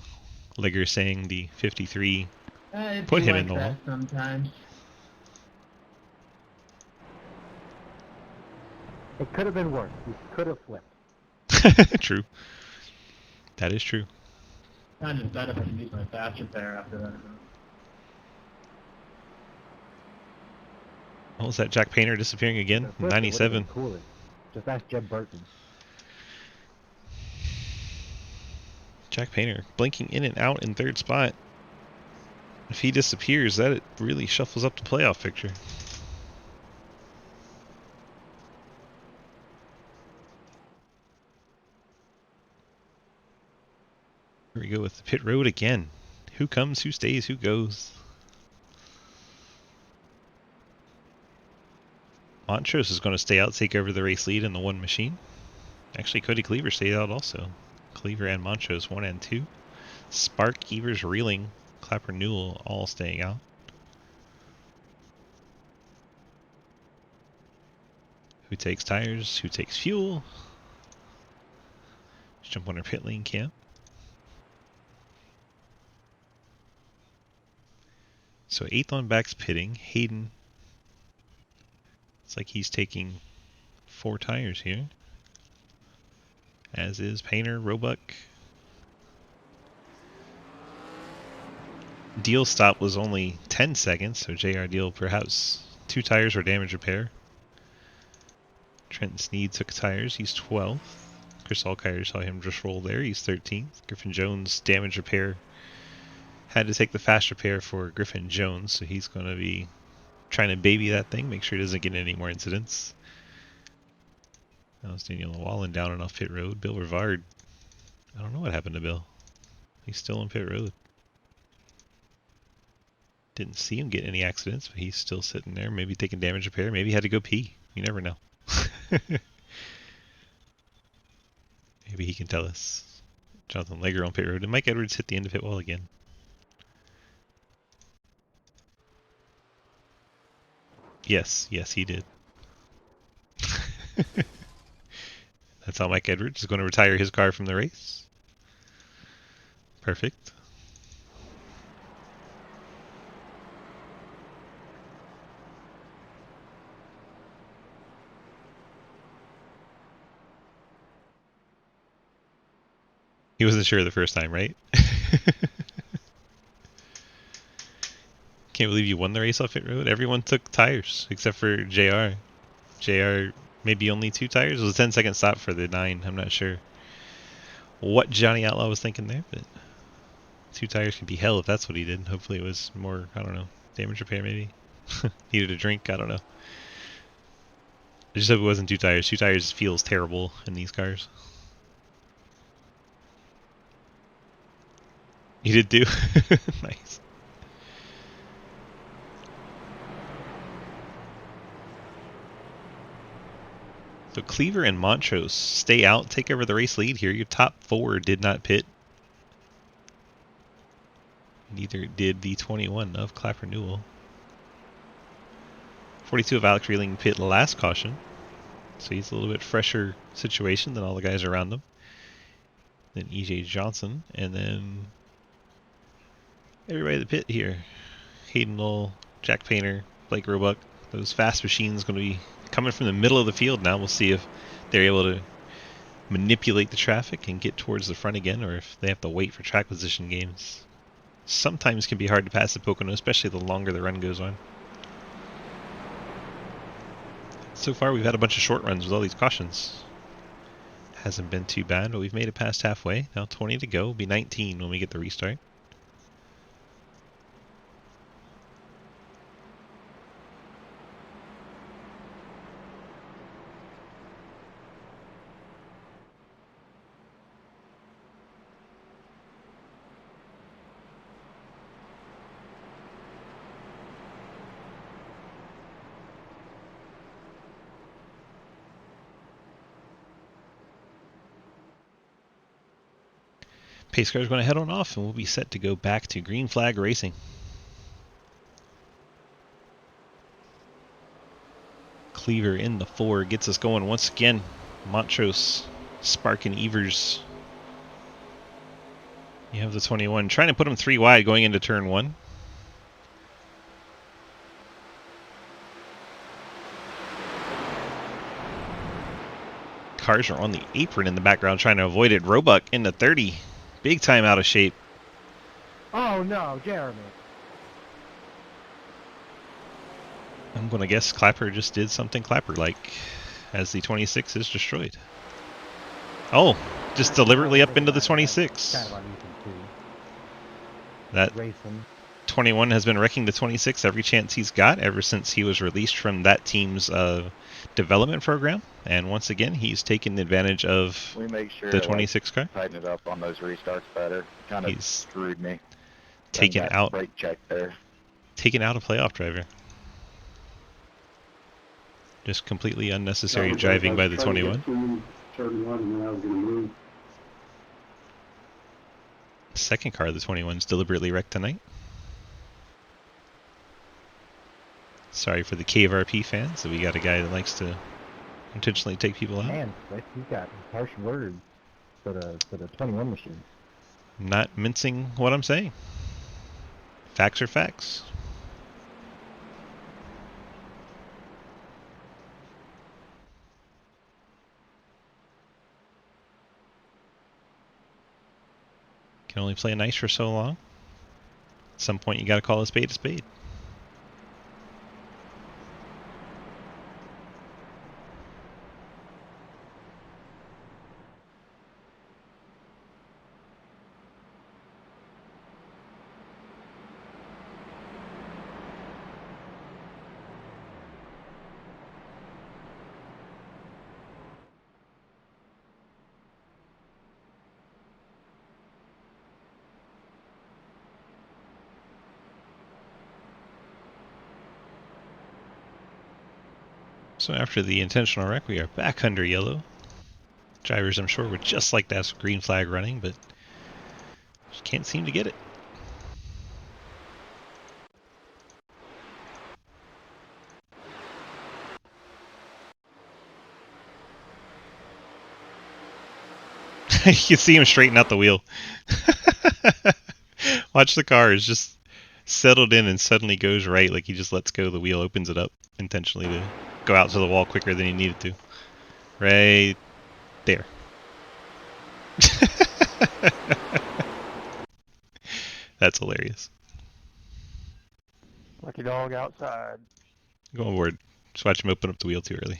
Ligger saying the 53 It's put him like in the that wall. sometimes. It could have been worse. You could have flipped. True. That is true. I just bet if I can use my fast repair after that. Oh, is that Jack Painter disappearing again? The flip, it would have been 97. cooler. Just ask Jeb Burton. Jack Painter blinking in and out in third spot. If he disappears, that it really shuffles up the playoff picture. Here we go with the pit road again. Who comes, who stays, who goes? Montrose is going to stay out, take over the race lead in the one machine. Actually, Cody Cleaver stayed out also. Cleaver and Montrose 1 and 2. Spark, Evers, Reeling, Clapper, Newell all staying out. Who takes tires? Who takes fuel? Let's jump on our pit lane cam. So 8th on back's pitting. Hayden. It's like he's taking 4 tires here. As is Painter, Roebuck. Deal stop was only 10 seconds, so JR Deal perhaps 2 tires or damage repair. Trenton Sneed took tires, he's 12th. Chris Alkire saw him just roll there, he's 13th. Griffin Jones damage repair. Had to take the fast repair for Griffin Jones, so he's going to be trying to baby that thing, make sure he doesn't get any more incidents. That was Daniel Llewellyn down and off pit road. Bill Rivard. I don't know what happened to Bill. He's still on pit road. Didn't see him get any accidents, but he's still sitting there. Maybe taking damage repair. Maybe he had to go pee. You never know. Maybe he can tell us. Jonathan Legger on pit road. And Mike Edwards hit the end of pit wall again. Yes, he did. That's how Mike Edwards is going to retire his car from the race. Perfect. He wasn't sure the first time, right? Can't believe you won the race off pit road. Everyone took tires except for JR. JR maybe only 2 tires. It was a 10-second stop for the 9. I'm not sure what Johnny Outlaw was thinking there, but 2 tires can be hell if that's what he did. Hopefully it was more, I don't know, damage repair maybe. Needed a drink, I don't know. I just hope it wasn't 2 tires. 2 tires feels terrible in these cars. You did too? Nice. So Cleaver and Montrose stay out, take over the race lead here. Your top 4 did not pit. Neither did the 21 of Clapper Newell. 42 of Alex Reeling pit last caution. So he's a little bit fresher situation than all the guys around him. Then EJ Johnson, and then everybody at the pit here. Hayden Lowell, Jack Painter, Blake Roebuck. Those fast machines going to be coming from the middle of the field now. We'll see if they're able to manipulate the traffic and get towards the front again, or if they have to wait for track position games. Sometimes can be hard to pass the Pocono, especially the longer the run goes on. So far we've had a bunch of short runs with all these cautions. Hasn't been too bad, but we've made it past halfway. Now 20 to go. It'll be 19 when we get the restart. Pace car is going to head on off, and we'll be set to go back to green flag racing. Cleaver in the 4 gets us going once again. Montrose, Spark, and Evers You have the 21 trying to put him 3 wide going into turn 1. Cars are on the apron in the background trying to avoid it. Roebuck in the 30. Big time out of shape. Oh no, Jeremy. I'm going to guess Clapper just did something Clapper-like as the 26 is destroyed. Oh, just deliberately up into the 26. Kind of uneven too. That Racing. 21 has been wrecking the 26 every chance he's got ever since he was released from that team's development program. And once again, he's taken advantage of We make sure the to, 26 car. tighten it up on those restarts better. Kind of He's screwed me. taken That out, brake check there. taken out a playoff driver. Just completely unnecessary driving by the 21. Turn 1 and then I was going to move. Second car of the 21's deliberately wrecked tonight. Sorry for the KVRP fans that we got a guy that likes to intentionally take people out. Man, he's got harsh words for the 21 machine. Not mincing what I'm saying. Facts are facts. Can only play nice for so long. At some point you gotta call a spade a spade. So after the intentional wreck, we are back under yellow. Drivers, I'm sure, would just like to have green flag running, but just can't seem to get it. You can see him straighten out the wheel. Watch the car is just settled in and suddenly goes right, like he just lets go of the wheel, opens it up intentionally to go out to the wall quicker than he needed to. Right there. That's hilarious. Lucky dog outside. Go on board. Just watch him open up the wheel too early.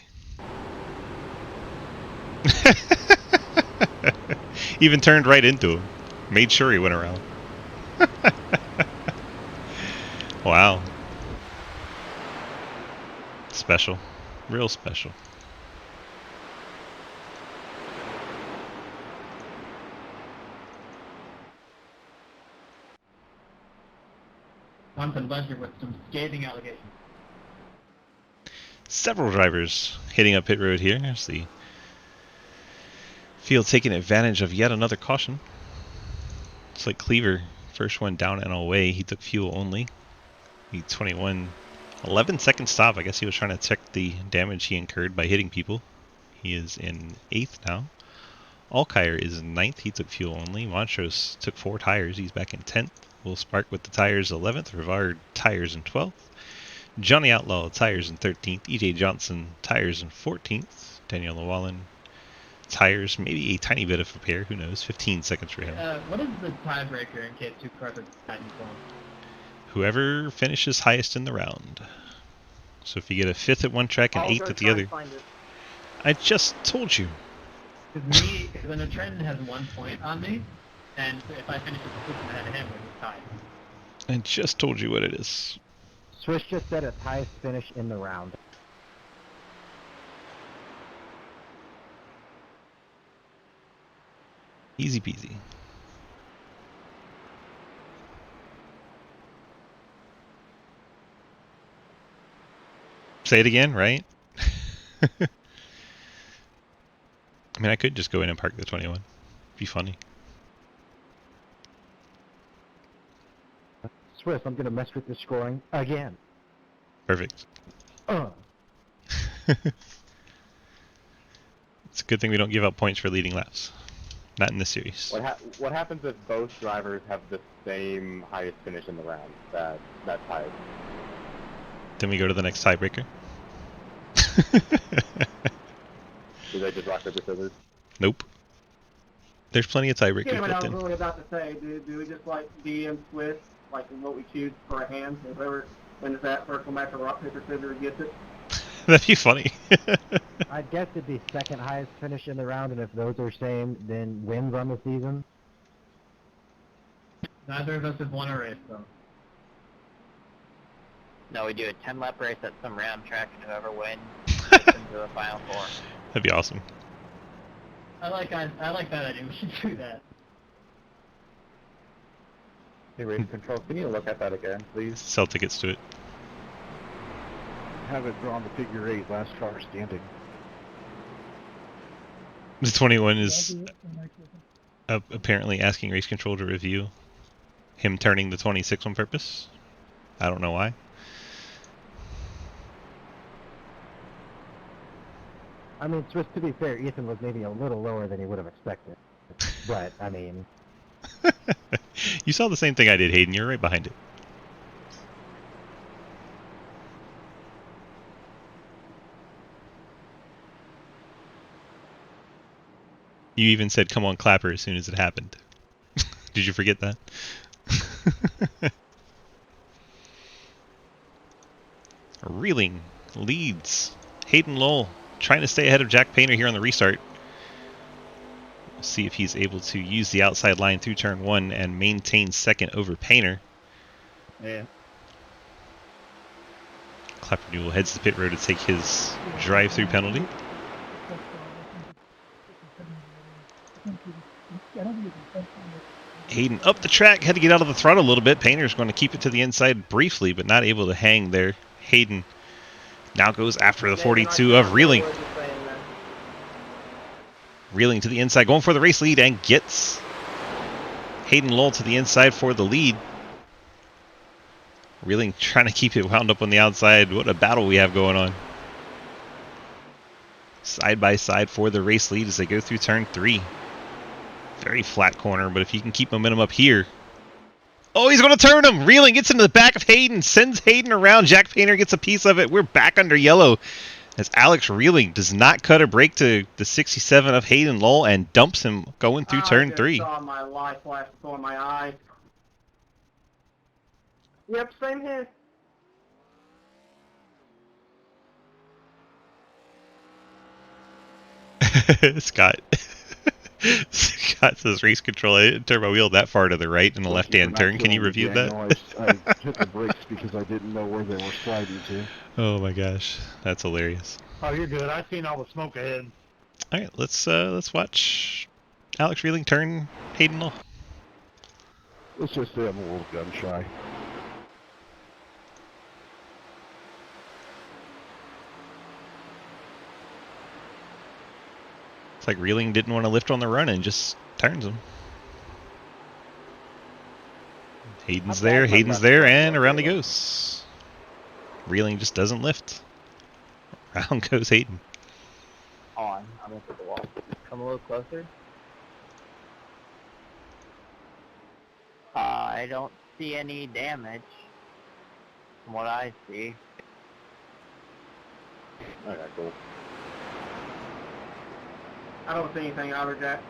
Even turned right into him. Made sure he went around. Wow. Special. Real special. Jonathan Ledger with some scathing allegations. Several drivers hitting up pit road here. There's the field taking advantage of yet another caution. It's like Cleaver, first one down and away. He took fuel only. The 21, 11-second stop. I guess he was trying to check the damage he incurred by hitting people. He is in 8th now. Alkire is in 9th. He took fuel only. Montrose took 4 tires. He's back in 10th. Will Spark with the tires 11th. Rivard tires in 12th. Johnny Outlaw tires in 13th. EJ Johnson tires in 14th. Daniel Llewellyn tires, maybe a tiny bit of repair. Who knows? 15 seconds for him. What is the tiebreaker in case two cars are tied for? Whoever finishes highest in the round. So if you get a 5th at one track and 8th at the other. I just told you. Because when the trend has 1 point on me, and if I finish a position ahead of him, we're tied. I just told you what it is. Swiss just said its highest finish in the round. Easy peasy. Say it again, right? I mean, I could just go in and park the 21. Be funny. Swiss, I'm gonna mess with the scoring again. Perfect. It's a good thing we don't give out points for leading laps. Not in this series. What happens if both drivers have the same highest finish in the round? That ties. Then we go to the next tiebreaker. Do they just rock paper scissors? Nope. There's plenty of tiebreakers Yeah, what I built was in. really about to say, do we just like DM twist, like what we choose for a hand? Whoever wins that circle match of rock, paper, scissors gets it. That'd be funny. I guess it'd be second highest finish in the round, and if those are same, then wins on the season. Neither of us have won a race, though. No, we do a 10-lap race at some random track, and whoever wins gets into the final four. That'd be awesome. I like that idea. We should do that. Hey, race control, can you look at that again, please? Sell tickets to it. Have it drawn the figure 8, last car standing. The 21 I'll is do it for next weekend. apparently asking race control to review him turning the 26 on purpose. I don't know why. I mean, just to be fair, Ethan was maybe a little lower than he would have expected. But, I mean... You saw the same thing I did, Hayden. You're right behind it. You even said, "Come on, clapper," as soon as it happened. Did you forget that? Reeling leads. Hayden Lowell trying to stay ahead of Jack Painter here on the restart. We'll see if he's able to use the outside line through turn 1 and maintain second over Painter. Yeah. Clapper heads to pit road to take his drive-through penalty. Hayden up the track, had to get out of the throttle a little bit. Painter's going to keep it to the inside briefly, but not able to hang there. Hayden now goes after the 42 of Reeling. Reeling to the inside, going for the race lead, and gets Hayden Lowell to the inside for the lead. Reeling trying to keep it wound up on the outside. What a battle we have going on. Side by side for the race lead as they go through turn 3. Very flat corner, but if he can keep momentum up here. Oh, he's going to turn him! Reeling gets into the back of Hayden, sends Hayden around. Jack Painter gets a piece of it. We're back under yellow as Alex Reeling does not cut a break to the 67 of Hayden Lowell and dumps him going through turn 3. I saw my life flash before my eyes. Yep, same here. Scott says race control. I didn't turn my wheel that far to the right in the left-hand turn. Can you review that? I hit the brakes because I didn't know where they were sliding to. Oh my gosh, that's hilarious. Oh, you're good. I seen all the smoke ahead. All right, let's watch Alex Reeling turn Hayden Lowell. Let's just say I'm a little gun shy. It's like Reeling didn't want to lift on the run and just turns him. Hayden's there, and around he goes. Reeling just doesn't lift. Around goes Hayden. On. I'm going to put the wall. Come a little closer. I don't see any damage from what I see. Okay, cool. I don't see anything either, Jack.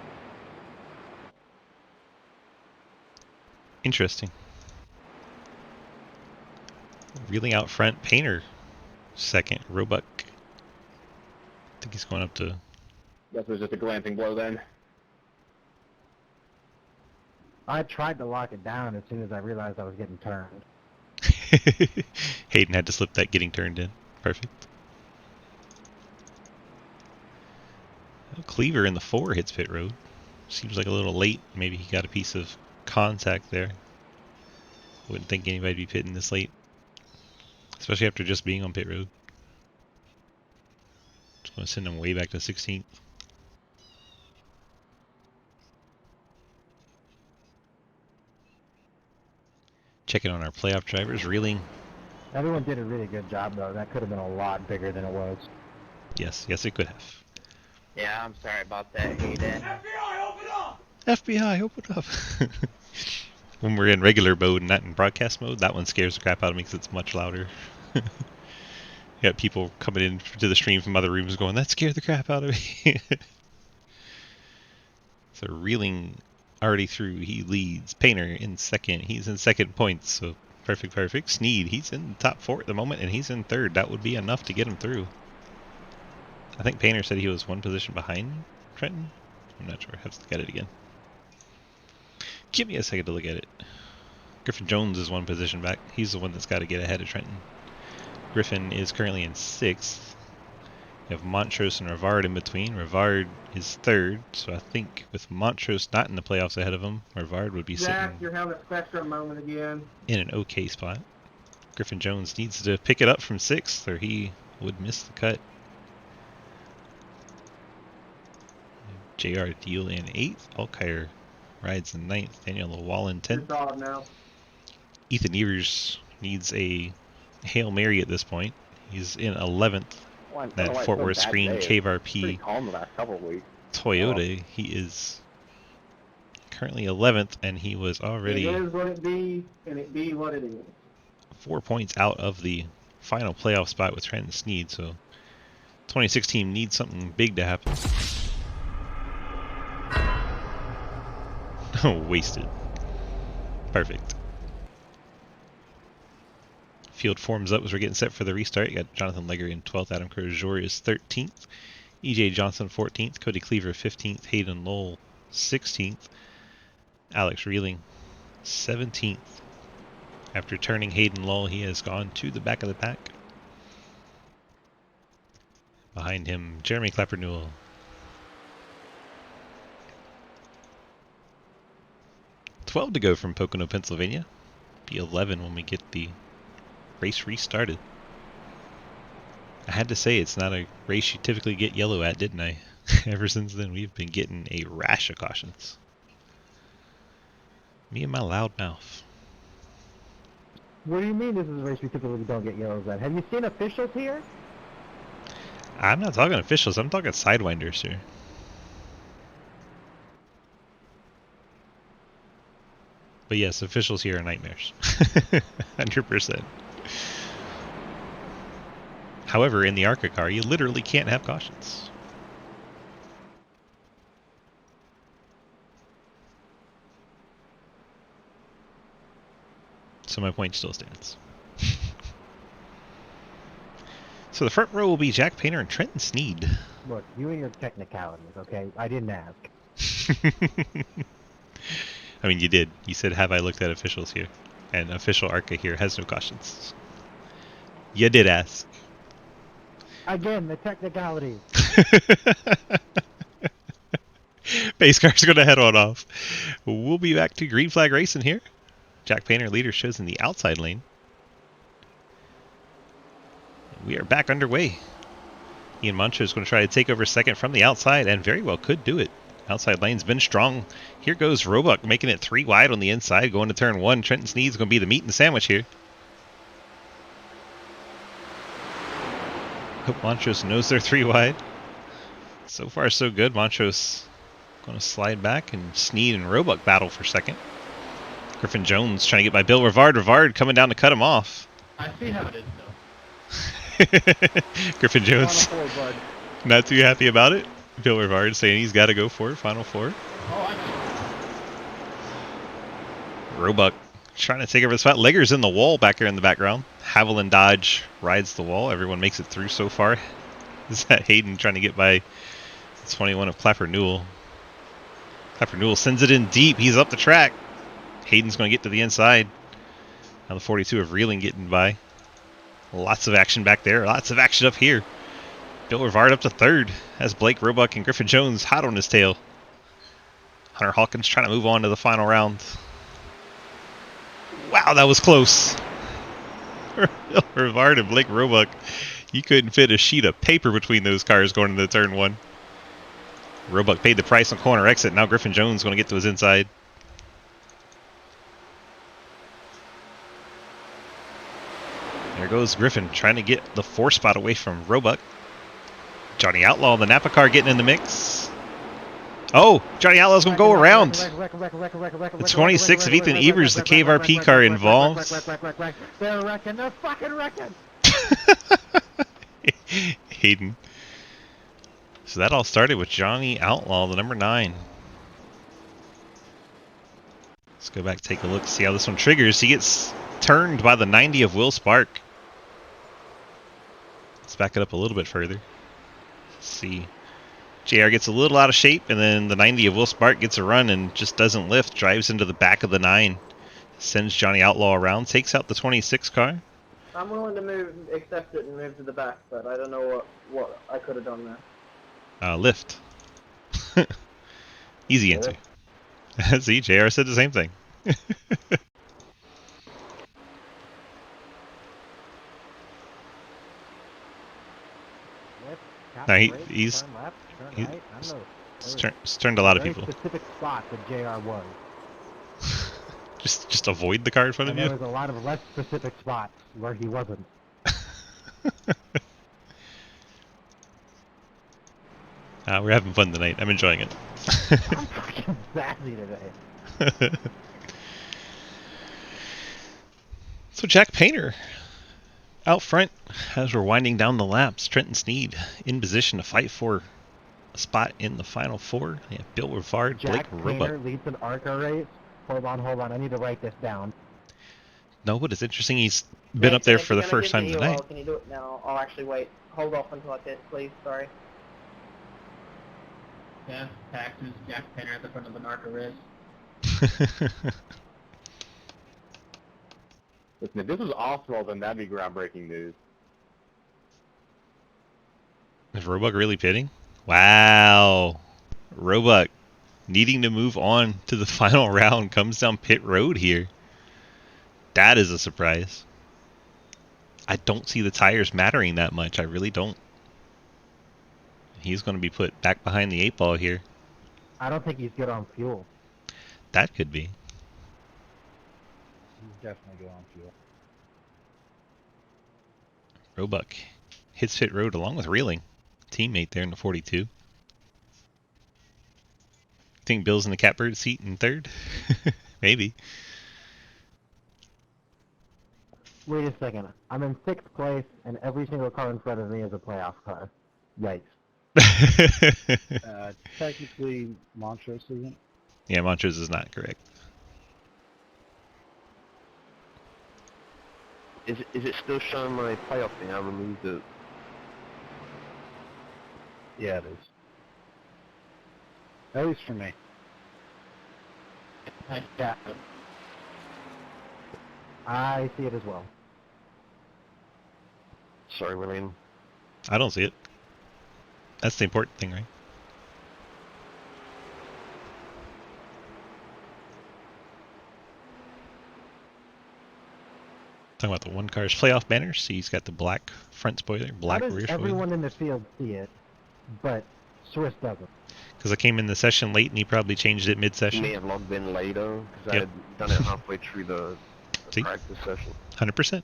Interesting. Reeling out front, Painter second, Roebuck. I think he's going up to... That was just a glancing blow then. I tried to lock it down as soon as I realized I was getting turned. Hayden had to slip that getting turned in. Perfect. Cleaver in the 4 hits pit road. Seems like a little late. Maybe he got a piece of contact there. Wouldn't think anybody'd be pitting this late. Especially after just being on pit road. Just going to send him way back to 16th. Checking on our playoff drivers. Reeling. Everyone did a really good job, though. That could have been a lot bigger than it was. Yes, it could have. Yeah, I'm sorry about that, Hayden. FBI, open up! FBI, open up. When we're in regular mode and not in broadcast mode, that one scares the crap out of me because it's much louder. You got people coming in to the stream from other rooms going, that scared the crap out of me. So Reeling already through. He leads. Painter in second. He's in second points. So perfect, perfect. Sneed, he's in the top 4 at the moment, and he's in third. That would be enough to get him through. I think Painter said he was 1 position behind Trenton. I'm not sure. I have to look at it again. Give me a second to look at it. Griffin Jones is 1 position back. He's the one that's got to get ahead of Trenton. Griffin is currently in 6th. You have Montrose and Rivard in between. Rivard is 3rd, so I think with Montrose not in the playoffs ahead of him, Rivard would be Jack, sitting you're having a spectrum moment again. in an okay spot. Griffin Jones needs to pick it up from 6th, or he would miss the cut. JR Deal in 8th. Alkire rides in 9th. Daniel Lawal in 10th. You're solid now. Ethan Evers needs a Hail Mary at this point. He's in 11th. That Fort Worth Screen KVRP calm the last couple of weeks. Toyota. He is currently 11th, and he was already It is what it be, and it be what it is. 4 points out of the final playoff spot with Trenton Sneed. So 2016 needs something big to happen. Oh, wasted. Perfect. Field forms up as we're getting set for the restart. You got Jonathan Legger in 12th, Adam Crozier is 13th, EJ Johnson 14th, Cody Cleaver 15th, Hayden Lowell 16th, Alex Reeling 17th. After turning Hayden Lowell, he has gone to the back of the pack. Behind him, Jeremy Clapper Newell. $12 to go from Pocono, Pennsylvania. Be 11 when we get the race restarted. I had to say it's not a race you typically get yellow at, didn't I? Ever since then, we've been getting a rash of cautions. Me and my loud mouth. What do you mean this is a race we typically don't get yellows at? Have you seen officials here? I'm not talking officials, I'm talking sidewinders here. But yes, officials here are nightmares. 100%. However, in the ARCA car, you literally can't have cautions. So my point still stands. So the front row will be Jack Painter and Trenton Sneed. Look, you and your technicalities, okay? I didn't ask. I mean, you did. You said, have I looked at officials here? And official ARCA here has no cautions. You did ask. Again, the technicalities. Base car's going to head on off. We'll be back to green flag racing here. Jack Painter leader shows in the outside lane. We are back underway. Ian Montrose is going to try to take over second from the outside, and very well could do it. Outside lane's been strong. Here goes Roebuck making it 3 wide on the inside, going to turn 1. Trenton Sneed's going to be the meat and sandwich here. Hope Montrose knows they're 3 wide. So far, so good. Montrose going to slide back, and Sneed and Roebuck battle for second. Griffin Jones trying to get by Bill Rivard. Rivard coming down to cut him off. I see how it is, though. Griffin Jones Final four, bud. not too happy about it. Bill Rivard saying he's got to go for it. Final 4. Oh, I Roebuck trying to take over the spot. Legger's in the wall back here in the background. Haviland Dodge rides the wall. Everyone makes it through so far. Is that Hayden trying to get by 21 of Clapper Newell? Clapper Newell sends it in deep. He's up the track. Hayden's going to get to the inside. Now the 42 of Reeling getting by. Lots of action back there. Lots of action up here. Bill Rivard up to 3rd. Has Blake Roebuck and Griffin Jones hot on his tail. Hunter Hawkins trying to move on to the final round. Wow, that was close. Bill Rivard and Blake Roebuck. You couldn't fit a sheet of paper between those cars going into turn 1. Roebuck paid the price on corner exit. Now Griffin Jones going to get to his inside. There goes Griffin trying to get the 4 spot away from Roebuck. Johnny Outlaw, the Napa car, getting in the mix. Oh, Johnny Outlaw's gonna go around. The 26 of Ethan Evers, the KVRP car involved. They're wrecking. They're fucking wrecking. Hayden. So that all started with Johnny Outlaw, the number 9. Let's go back, take a look, see how this one triggers. He gets turned by the 90 of Will Spark. Let's back it up a little bit further. Let's see. JR gets a little out of shape, and then the 90 of Will Spark gets a run and just doesn't lift. Drives into the back of the 9. Sends Johnny Outlaw around. Takes out the 26 car. I'm willing to move, accept it, and move to the back, but I don't know what I could have done there. Lift. Easy answer. See, JR said the same thing. No, he's turned a lot of people. Specific spot that JR was. Just avoid the car in front of you. There was a lot of less specific spots where he wasn't. We're having fun tonight. I'm enjoying it. I'm fucking sassy today. So Jack Painter out front as we're winding down the laps. Trenton Sneed in position to fight for a spot in the final 4. Yeah, Bill Rivard, Blake Jack Painter Roebuck. leads an ARCA race. Hold on. I need to write this down. No, but it's interesting he's been up there for the first time tonight. Can you do it now? I'll actually wait. Hold off until I hit, please. Sorry. Yeah, taxes, Jack Painter at the front of the ARCA race. Listen, if this was Oswald, then that'd be groundbreaking news. Is Roebuck really pitting? Wow. Roebuck needing to move on to the final round comes down pit road here. That is a surprise. I don't see the tires mattering that much. I really don't. He's going to be put back behind the 8 ball here. I don't think he's good on fuel. That could be. He's definitely good on fuel. Roebuck hits pit road along with Reeling. Teammate there in the 42. Think Bill's in the catbird seat in 3rd? Maybe. Wait a second. I'm in 6th place, and every single car in front of me is a playoff car. Yikes. Technically, Montrose isn't. Yeah, Montrose is not correct. Is it still showing my playoff thing? I removed it. Yeah, it is. At least for me. I see it as well. Sorry, William. I don't see it. That's the important thing, right? Talking about the one car's playoff banner. See, he's got the black front spoiler, black How does rear spoiler. everyone in the field see it, but Swiss doesn't? Because I came in the session late and he probably changed it mid-session. May have logged in later because Yep. I had done it halfway through the See? practice session. 100%.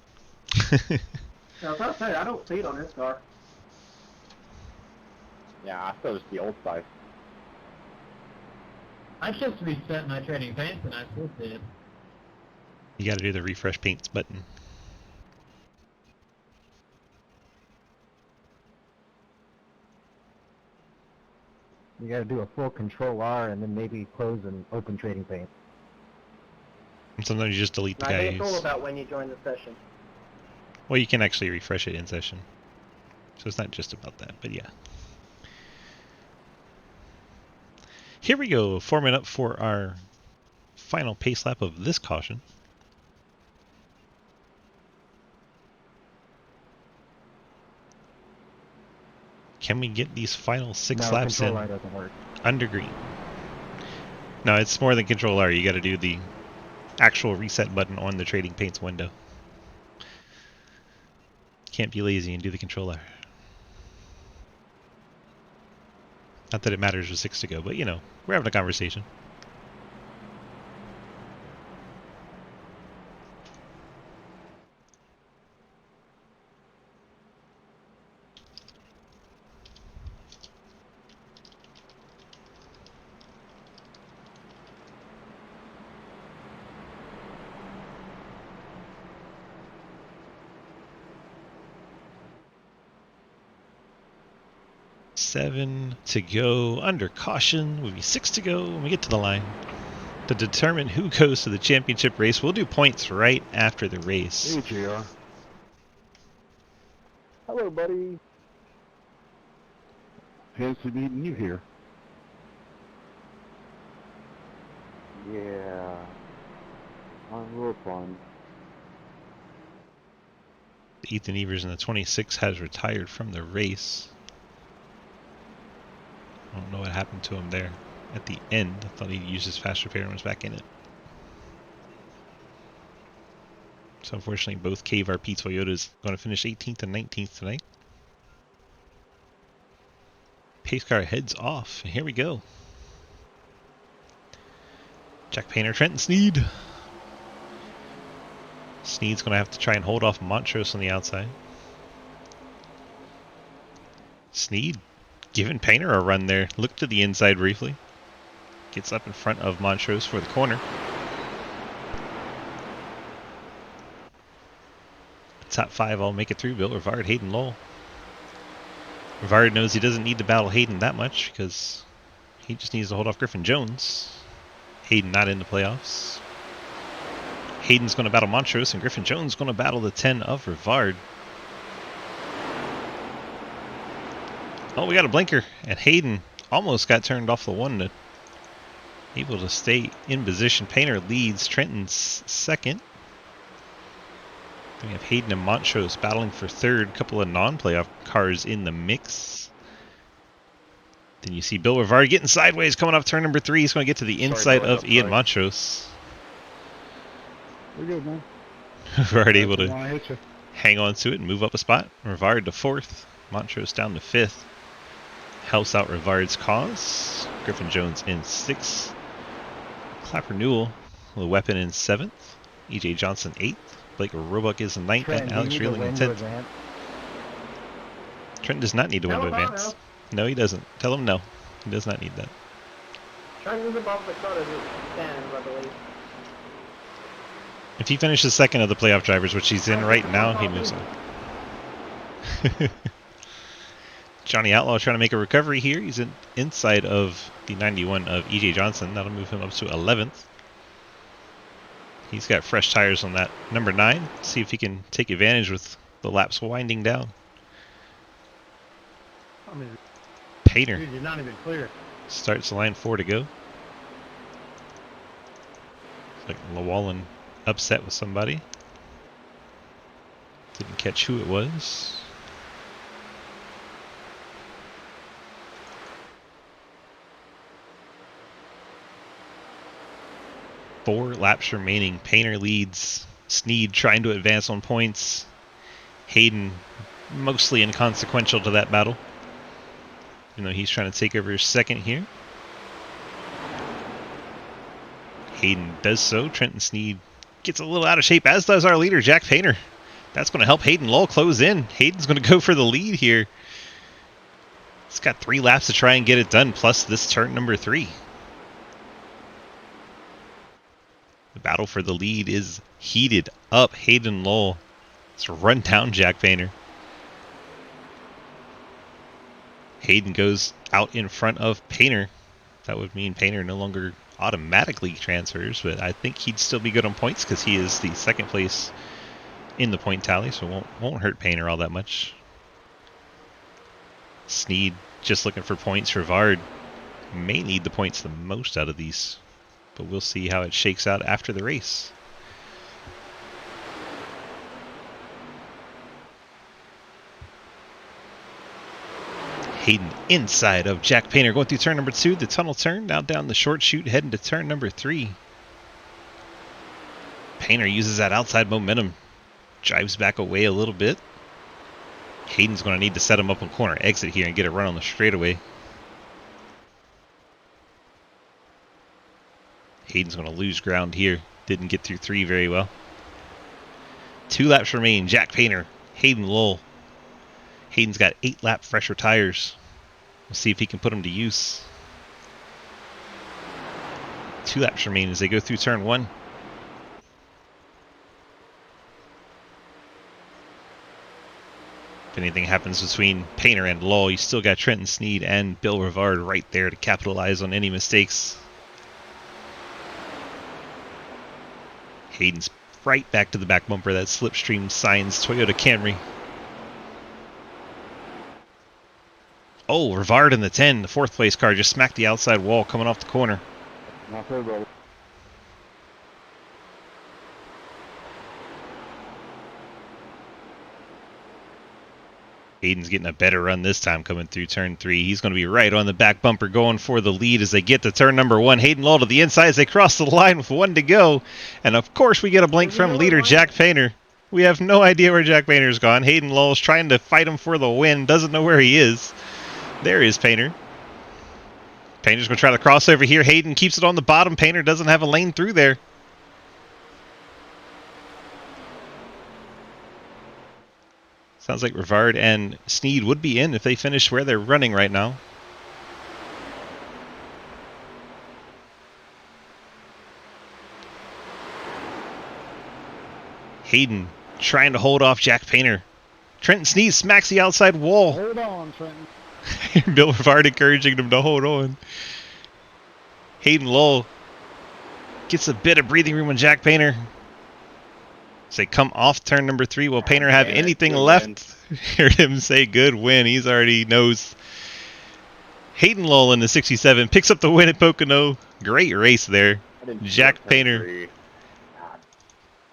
Now, as I say, I don't see it on this car. Yeah, I still just the old size. I just reset my trading paints and I still see it. You got to do the refresh paints button. You gotta do a full Control R and then maybe close and open trading paint. And sometimes you just delete the I guy think it's all who's... about when you join the session. Well, you can actually refresh it in session. So it's not just about that, but yeah. Here we go, forming up for our final pace lap of this caution. Can we get these final 6 laps in doesn't work. under green? No, it's more than Control R. You got to do the actual reset button on the trading paints window. Can't be lazy and do the Control R. Not that it matters with 6 to go, but you know, we're having a conversation. 7 to go. Under caution will be 6 to go when we get to the line. To determine who goes to the championship race, we'll do points right after the race. Hey, JR. Hello, buddy. Fancy meeting you here. Yeah. A little fun. Ethan Evers in the 26 has retired from the race. I don't know what happened to him there at the end. I thought he used his fast repair and was back in it. So unfortunately, both KRP Toyotas going to finish 18th and 19th tonight. Pace car heads off, and here we go. Jack Painter, Trenton Sneed. Sneed's going to have to try and hold off Montrose on the outside. Sneed giving Painter a run there. Look to the inside briefly. Gets up in front of Montrose for the corner. Top 5 all make it through. Bill Rivard, Hayden Lowell. Rivard knows he doesn't need to battle Hayden that much because he just needs to hold off Griffin Jones. Hayden not in the playoffs. Hayden's going to battle Montrose, and Griffin Jones is going to battle the 10 of Rivard. Oh, we got a blinker, and Hayden almost got turned off the one. Able to stay in position. Painter leads. Trenton's second. Then we have Hayden and Montrose battling for third. A couple of non-playoff cars in the mix. Then you see Bill Rivard getting sideways, coming off turn number 3. He's going to get to the inside of Ian Montrose. We're good, man. Rivard able to hit you. hang on to it and move up a spot. Rivard to 4th. Montrose down to 5th. Helps out Rivard's cause. Griffin Jones in 6th. Clapper Newell, the weapon in 7th. EJ Johnson 8th. Blake Roebuck is in 9th. And Alex Reeling in 10th. Trent does not need to win to advance. No, he doesn't. Tell him no. He does not need that. Trent is above the cut of the stands, I believe. If he finishes second of the playoff drivers, which he's in right now, he moves on. Johnny Outlaw trying to make a recovery here. He's inside of the 91 of EJ Johnson. That'll move him up to 11th. He's got fresh tires on that number 9. See if he can take advantage with the laps winding down. I mean, Painter dude, you're not even clear. starts the line 4 to go. It's like Llewellyn upset with somebody. Didn't catch who it was. Four laps remaining. Painter leads. Sneed trying to advance on points. Hayden mostly inconsequential to that battle. You know, he's trying to take over his second here. Hayden does so. Trenton Sneed gets a little out of shape, as does our leader, Jack Painter. That's going to help Hayden Lowell close in. Hayden's going to go for the lead here. He's got 3 laps to try and get it done, plus this turn number 3. The battle for the lead is heated up. Hayden Lowell has run down Jack Painter. Hayden goes out in front of Painter. That would mean Painter no longer automatically transfers, but I think he'd still be good on points because he is the second place in the point tally, so it won't hurt Painter all that much. Sneed just looking for points. Rivard may need the points the most out of these, but we'll see how it shakes out after the race. Hayden inside of Jack Painter going through turn number 2, the tunnel turn, now down the short chute, heading to turn number 3. Painter uses that outside momentum, drives back away a little bit. Hayden's going to need to set him up on corner exit here and get a run on the straightaway. Hayden's going to lose ground here. Didn't get through 3 very well. 2 laps remain. Jack Painter, Hayden Lowell. Hayden's got 8 lap fresher tires. We'll see if he can put them to use. 2 laps remain as they go through turn 1. If anything happens between Painter and Lull, you still got Trenton Sneed and Bill Rivard right there to capitalize on any mistakes. Hayden's right back to the back bumper. That slipstream signs Toyota Camry. Oh, Rivard in the 10, the 4th place car, just smacked the outside wall coming off the corner. Not fair, brother. Hayden's getting a better run this time coming through turn 3. He's going to be right on the back bumper going for the lead as they get to turn number 1. Hayden Lull to the inside as they cross the line with 1 to go. And of course we get a blink from leader Jack Painter. We have no idea where Jack Painter's gone. Hayden Lull's trying to fight him for the win. Doesn't know where he is. There is Painter. Painter's going to try the crossover here. Hayden keeps it on the bottom. Painter doesn't have a lane through there. Sounds like Rivard and Sneed would be in if they finish where they're running right now. Hayden trying to hold off Jack Painter. Trenton Sneed smacks the outside wall. Hold on, Trenton. Bill Rivard encouraging him to hold on. Hayden Lull gets a bit of breathing room on Jack Painter. Say come off turn number 3. Will Painter have anything left? Heard him say good win. He's already knows. Hayden Lull in the 67 picks up the win at Pocono. Great race there. Jack Painter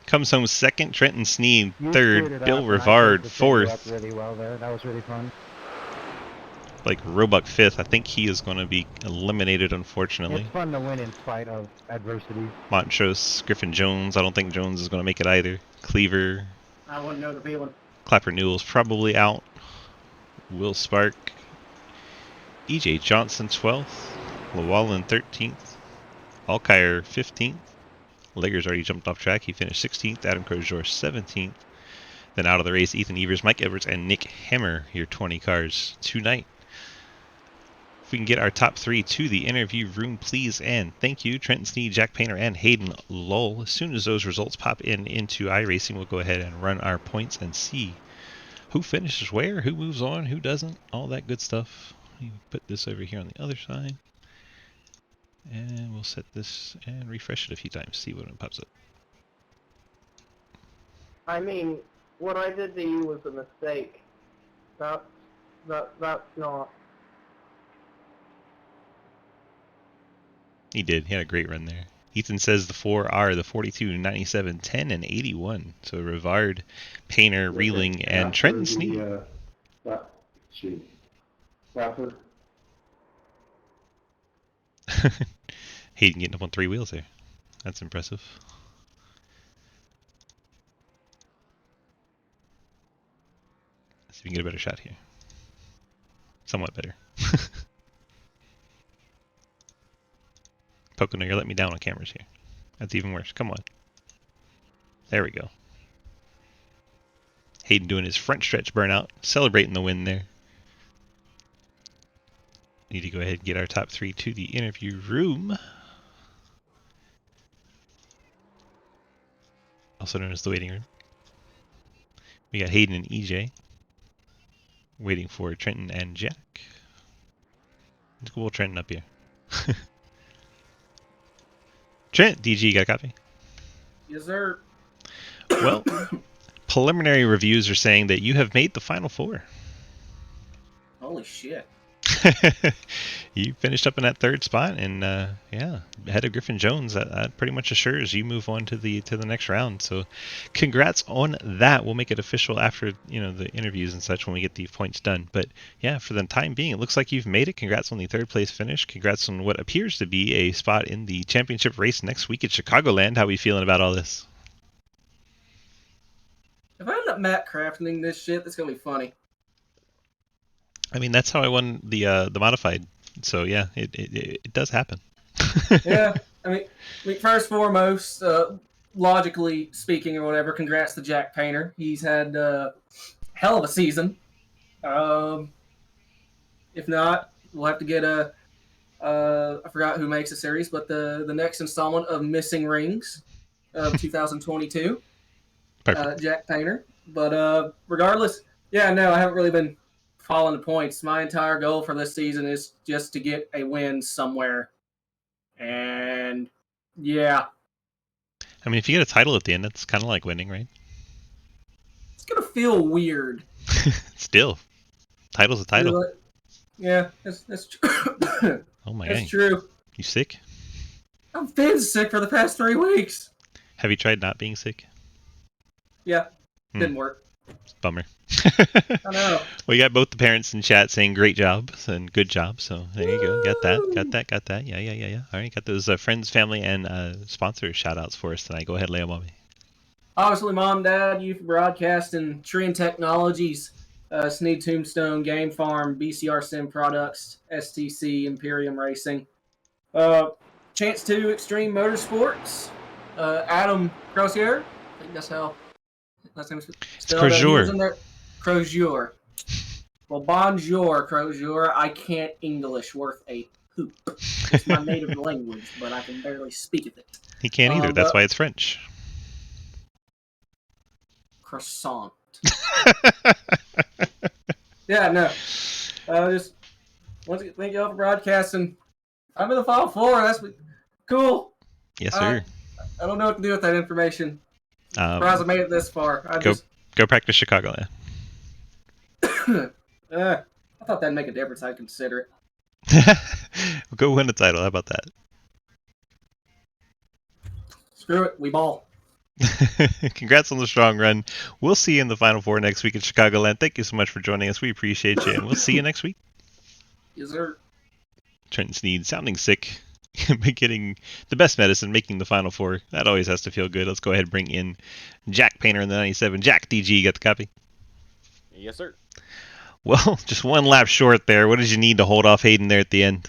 comes home 2nd. Trenton Sneed 3rd. Bill Rivard 4th. Really well there. That was really fun. Like Roebuck 5th. I think he is going to be eliminated, unfortunately. It's fun to win in spite of adversity. Montrose, Griffin Jones. I don't think Jones is going to make it either. Cleaver. I wouldn't know the feeling. Clapper Newell's probably out. Will Spark. EJ Johnson 12th. Llewellyn 13th. Alkire 15th. Leggers already jumped off track. He finished 16th. Adam Crozier 17th. Then out of the race, Ethan Evers, Mike Edwards, and Nick Hemmer, your 20 cars tonight. If we can get our top 3 to the interview room, please, and thank you, Trenton Sneed, Jack Painter, and Hayden Lull. As soon as those results pop into iRacing, we'll go ahead and run our points and see who finishes where, who moves on, who doesn't, all that good stuff. You put this over here on the other side, and we'll set this and refresh it a few times, see when it pops up. I mean, what I did to you was a mistake. That's not. He did. He had a great run there. Ethan says the 4 are the 42, 97, 10, and 81. So Rivard, Painter, Reeling, and Trenton Sneed. Hayden getting up on 3 wheels there. That's impressive. Let's see if we can get a better shot here. Somewhat better. Pocono, you're letting me down on cameras here. That's even worse. Come on. There we go. Hayden doing his front stretch burnout, celebrating the win there. Need to go ahead and get our top 3 to the interview room. Also known as the waiting room. We got Hayden and EJ. Waiting for Trenton and Jack. Let's go Trenton up here. Trent, DG, you got a copy? Yes, sir. Well, preliminary reviews are saying that you have made the final 4. Holy shit. You finished up in that 3rd spot, and yeah, ahead of Griffin Jones. That pretty much assures you move on to the next round. So, congrats on that. We'll make it official after the interviews and such when we get the points done. But yeah, for the time being, it looks like you've made it. Congrats on the 3rd place finish. Congrats on what appears to be a spot in the championship race next week at Chicagoland. How are we feeling about all this? If I end up Matt crafting this shit, that's gonna be funny. I mean, that's how I won the modified. So yeah, it does happen. Yeah, I mean, first and foremost, logically speaking or whatever, congrats to Jack Painter. He's had hell of a season. If not, we'll have to get I forgot who makes the series, but the next installment of Missing Rings of 2022. Jack Painter. But regardless, Yeah, no, I haven't really been following the points. My entire goal for this season is just to get a win somewhere. And yeah, I mean, if you get a title at the end, that's kind of like winning, right? it's gonna feel weird. Still, title's a title. Really? Yeah, that's true. Oh my That's god. true. You sick? I've been sick for the past 3 weeks. Have you tried not being sick? Yeah, Hmm. didn't work. Bummer. I know. We got both the parents in chat saying great job and good job. So there you go. Got that. Yeah. All right, got those friends, family, and sponsors shout outs for us tonight. Go ahead, lay them on me. Obviously, Mom, Dad, Youth Broadcasting, Trend Technologies, Sneed Tombstone, Game Farm, BCR Sim Products, STC, Imperium Racing, Chance 2, Extreme Motorsports, Adam Crozier, I think that's how last name is spelled. He was in there. Crozier. Well, bonjour, Crozier. I can't English worth a hoop. It's my native language, but I can barely speak it. He can't either. That's why it's French. Croissant. Yeah, no. Just once again, thank you all for broadcasting. I'm in the Final Four. That's cool. Yes, sir. I don't know what to do with that information. Surprised I made it this far. Go practice Chicagoland. I thought that'd make a difference. I'd consider it. Go win a title. How about that? Screw it. We ball. Congrats on the strong run. We'll see you in the Final Four next week in Chicagoland. Thank you so much for joining us. We appreciate you, and we'll see you next week. Yes, sir. Trenton Sneed, sounding sick, but getting the best medicine, making the Final Four. That always has to feel good. Let's go ahead and bring in Jack Painter in the 97. Jack, DG, you got the copy? Yes, sir. Well, just one lap short there. What did you need to hold off Hayden there at the end?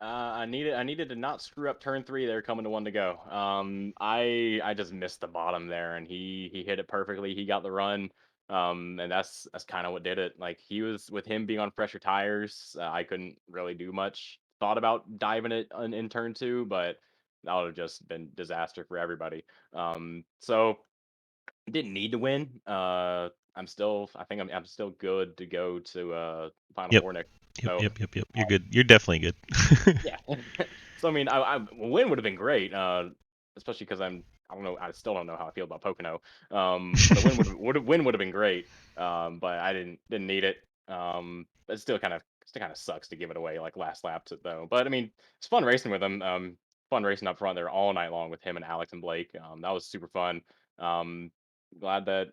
I needed to not screw up turn 3 there coming to 1 to go. I just missed the bottom there, and he hit it perfectly. He got the run, and that's kind of what did it. Like, he was, with him being on fresher tires, I couldn't really do much. Thought about diving it in turn 2, but that would have just been disaster for everybody. So didn't need to win. I think I'm still good to go to Final Four next. Yep. You're good. You're definitely good. Yeah. So I mean, a win would have been great, especially because I don't know. I still don't know how I feel about Pocono. But a win would have been great. But I didn't need it. It still kind of sucks to give it away like last lap though. But I mean, it's fun racing with him. Fun racing up front there all night long with him and Alex and Blake. That was super fun. Glad that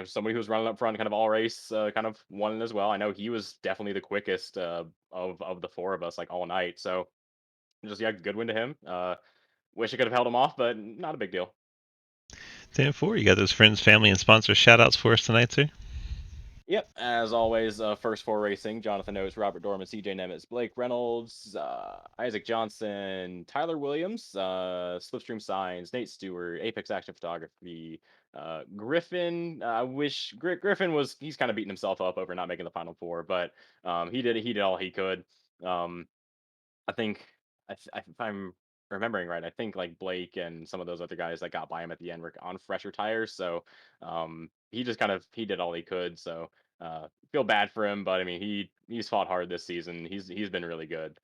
somebody who was running up front kind of all race kind of won it as well. I know he was definitely the quickest of the 4 of us like all night. So just good win to him. Wish I could have held him off, but not a big deal. 10-4, you got those friends, family, and sponsors shout outs for us tonight, sir? Yep, as always, First 4 Racing, Jonathan Oates, Robert Dorman, CJ Nemitz, Blake Reynolds, Isaac Johnson, Tyler Williams, Slipstream Signs, Nate Stewart, Apex Action Photography, Griffin. Griffin he's kind of beating himself up over not making the Final Four, but he did all he could. I think if I'm remembering right, I think like Blake and some of those other guys that got by him at the end were on fresher tires, so he just he did all he could. So feel bad for him, but I mean he's fought hard this season. He's been really good.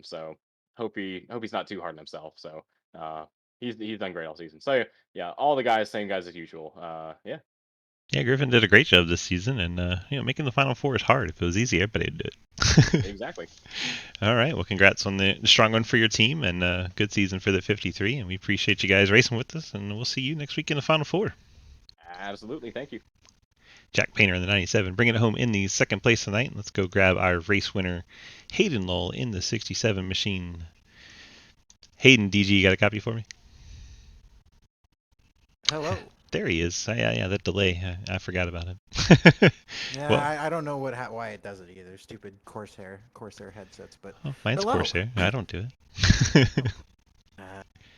So hope he's not too hard on himself. So he's done great all season. So yeah, all the guys, same guys as usual. Yeah. Yeah, Griffin did a great job this season, and making the Final Four is hard. If it was easy, everybody would do it. Exactly. All right. Well, congrats on the strong one for your team, and good season for the 53. And we appreciate you guys racing with us, and we'll see you next week in the Final Four. Absolutely. Thank you. Jack Painter in the 97, bringing it home in the second place tonight. Let's go grab our race winner, Hayden Lowell, in the 67 machine. Hayden, DG, you got a copy for me? Hello. There he is. Yeah, that delay. I forgot about it. Yeah, well, I don't know why it does it either. Stupid Corsair headsets, but mine's hello. Corsair. I don't do it.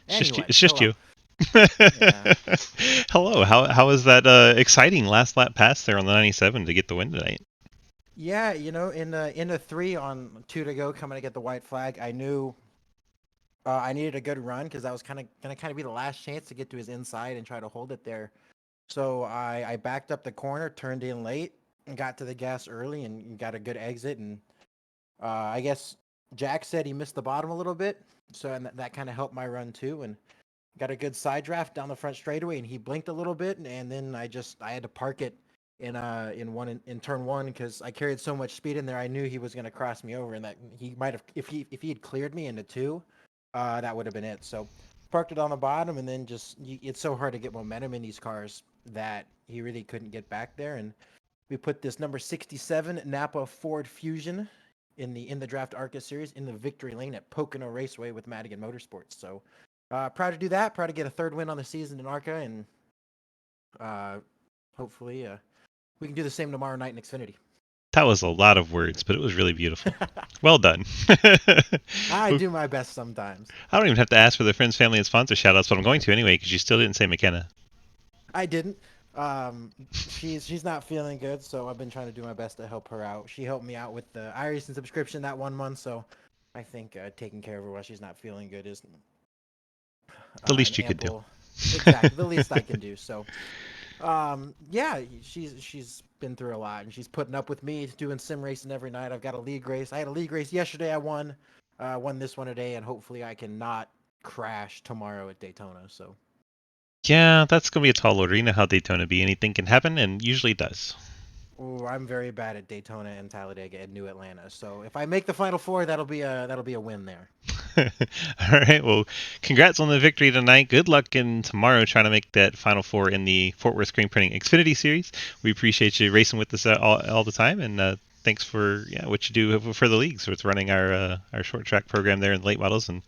It's just you. Yeah. Hello. How was that exciting last lap pass there on the 97 to get the win tonight? Yeah, in the 3 on 2 to go, coming to get the white flag, I knew I needed a good run because that was gonna be the last chance to get to his inside and try to hold it there. So I backed up the corner, turned in late, and got to the gas early and got a good exit. And I guess Jack said he missed the bottom a little bit, so and that kind of helped my run too. And got a good side draft down the front straightaway, and he blinked a little bit, and then I had to park it in turn one because I carried so much speed in there. I knew he was going to cross me over, and that he might have if he had cleared me into two, that would have been it. So parked it on the bottom, and then it's so hard to get momentum in these cars that he really couldn't get back there. And we put this number 67 Napa Ford Fusion in the draft ARCA series in the victory lane at Pocono Raceway with Madigan Motorsports. So proud to do that. Proud to get a third win on the season in ARCA, and hopefully we can do the same tomorrow night in Xfinity. That was a lot of words, but it was really beautiful. Well done. I do my best sometimes. I don't even have to ask for the friends, family, and sponsor shoutouts, but I'm going to anyway because you still didn't say McKenna. I didn't. She's not feeling good, so I've been trying to do my best to help her out. She helped me out with the iRacing subscription that 1 month, so I think taking care of her while she's not feeling good is the least you could do. Exactly, the least I can do. So, yeah, she's been through a lot, and she's putting up with me doing sim racing every night. I've got a league race. I had a league race yesterday. I won this one today, and hopefully I can not crash tomorrow at Daytona. So. Yeah, that's going to be a tall order. You know how Daytona be. Anything can happen, and usually does. Oh, I'm very bad at Daytona and Talladega and New Atlanta. So if I make the Final Four, that'll be a win there. All right. Well, congrats on the victory tonight. Good luck in tomorrow trying to make that Final Four in the Fort Worth Screen Printing Xfinity Series. We appreciate you racing with us all the time, and thanks for what you do for the league. So it's running our short track program there in the late models, and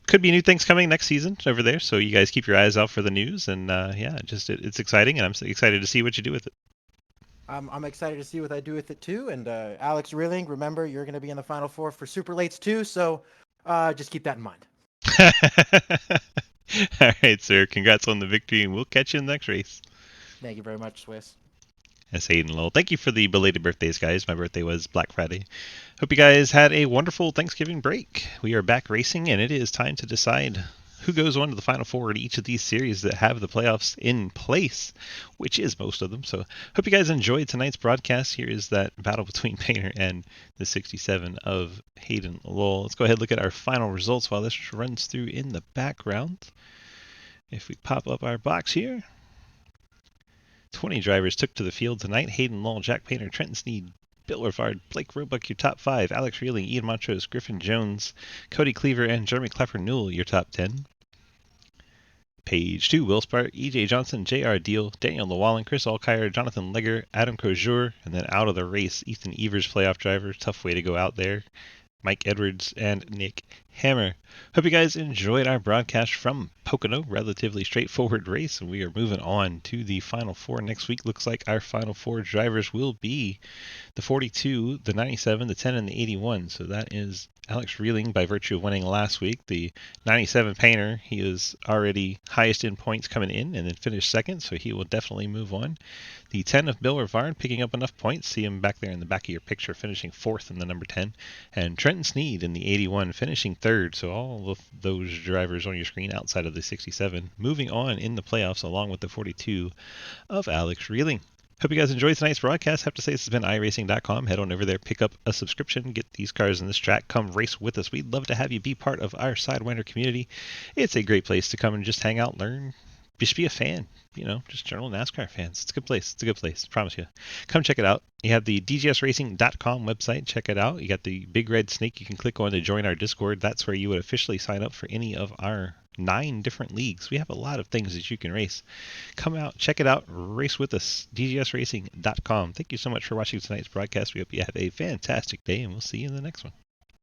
could be new things coming next season over there. So you guys keep your eyes out for the news, and it's exciting, and I'm excited to see what you do with it. I'm excited to see what I do with it too. And Alex Rilling, remember you're going to be in the Final Four for Super Lates too. So just keep that in mind. All right, sir. Congrats on the victory, and we'll catch you in the next race. Thank you very much, Swiss. That's Hayden Lowell. Thank you for the belated birthdays, guys. My birthday was Black Friday. Hope you guys had a wonderful Thanksgiving break. We are back racing, and it is time to decide who goes on to the Final Four in each of these series that have the playoffs in place, which is most of them. So hope you guys enjoyed tonight's broadcast. Here is that battle between Painter and the 67 of Hayden Lowell. Let's go ahead and look at our final results while this runs through in the background. If we pop up our box here, 20 drivers took to the field tonight. Hayden Lowell, Jack Painter, Trenton Sneed, Bill Rivard, Blake Roebuck, your top 5. Alex Reeling, Ian Montrose, Griffin Jones, Cody Cleaver, and Jeremy Clapper-Newell, your top 10. Page 2, Will Spart, E.J. Johnson, J.R. Deal, Daniel Llewellyn, Chris Alkire, Jonathan Legger, Adam Crozier, and then out of the race, Ethan Evers, playoff driver. Tough way to go out there. Mike Edwards and Nick Hammer. Hope you guys enjoyed our broadcast from Pocono. Relatively straightforward race, and we are moving on to the Final Four next week. Looks like our Final Four drivers will be the 42, the 97, the 10, and the 81. So that is Alex Reeling by virtue of winning last week. The 97 Painter, he is already highest in points coming in and then finished second, so he will definitely move on. The 10 of Bill Rivard picking up enough points. See him back there in the back of your picture, finishing 4th in the number 10. And Trenton Sneed in the 81, finishing 3rd. So all of those drivers on your screen outside of the 67 moving on in the playoffs along with the 42 of Alex Reeling. Hope you guys enjoyed tonight's broadcast. Have to say this has been iRacing.com. Head on over there, pick up a subscription, get these cars in this track, come race with us. We'd love to have you be part of our Sidewinder community. It's a great place to come and just hang out, learn, just be a fan, just general NASCAR fans. It's a good place. It's a good place. I promise you. Come check it out. You have the DGSRacing.com website. Check it out. You got the big red snake you can click on to join our Discord. That's where you would officially sign up for any of our 9 different leagues. We have a lot of things that you can race. Come out, check it out, race with us. DGSRacing.com. Thank you so much for watching tonight's broadcast. We hope you have a fantastic day, and we'll see you in the next one.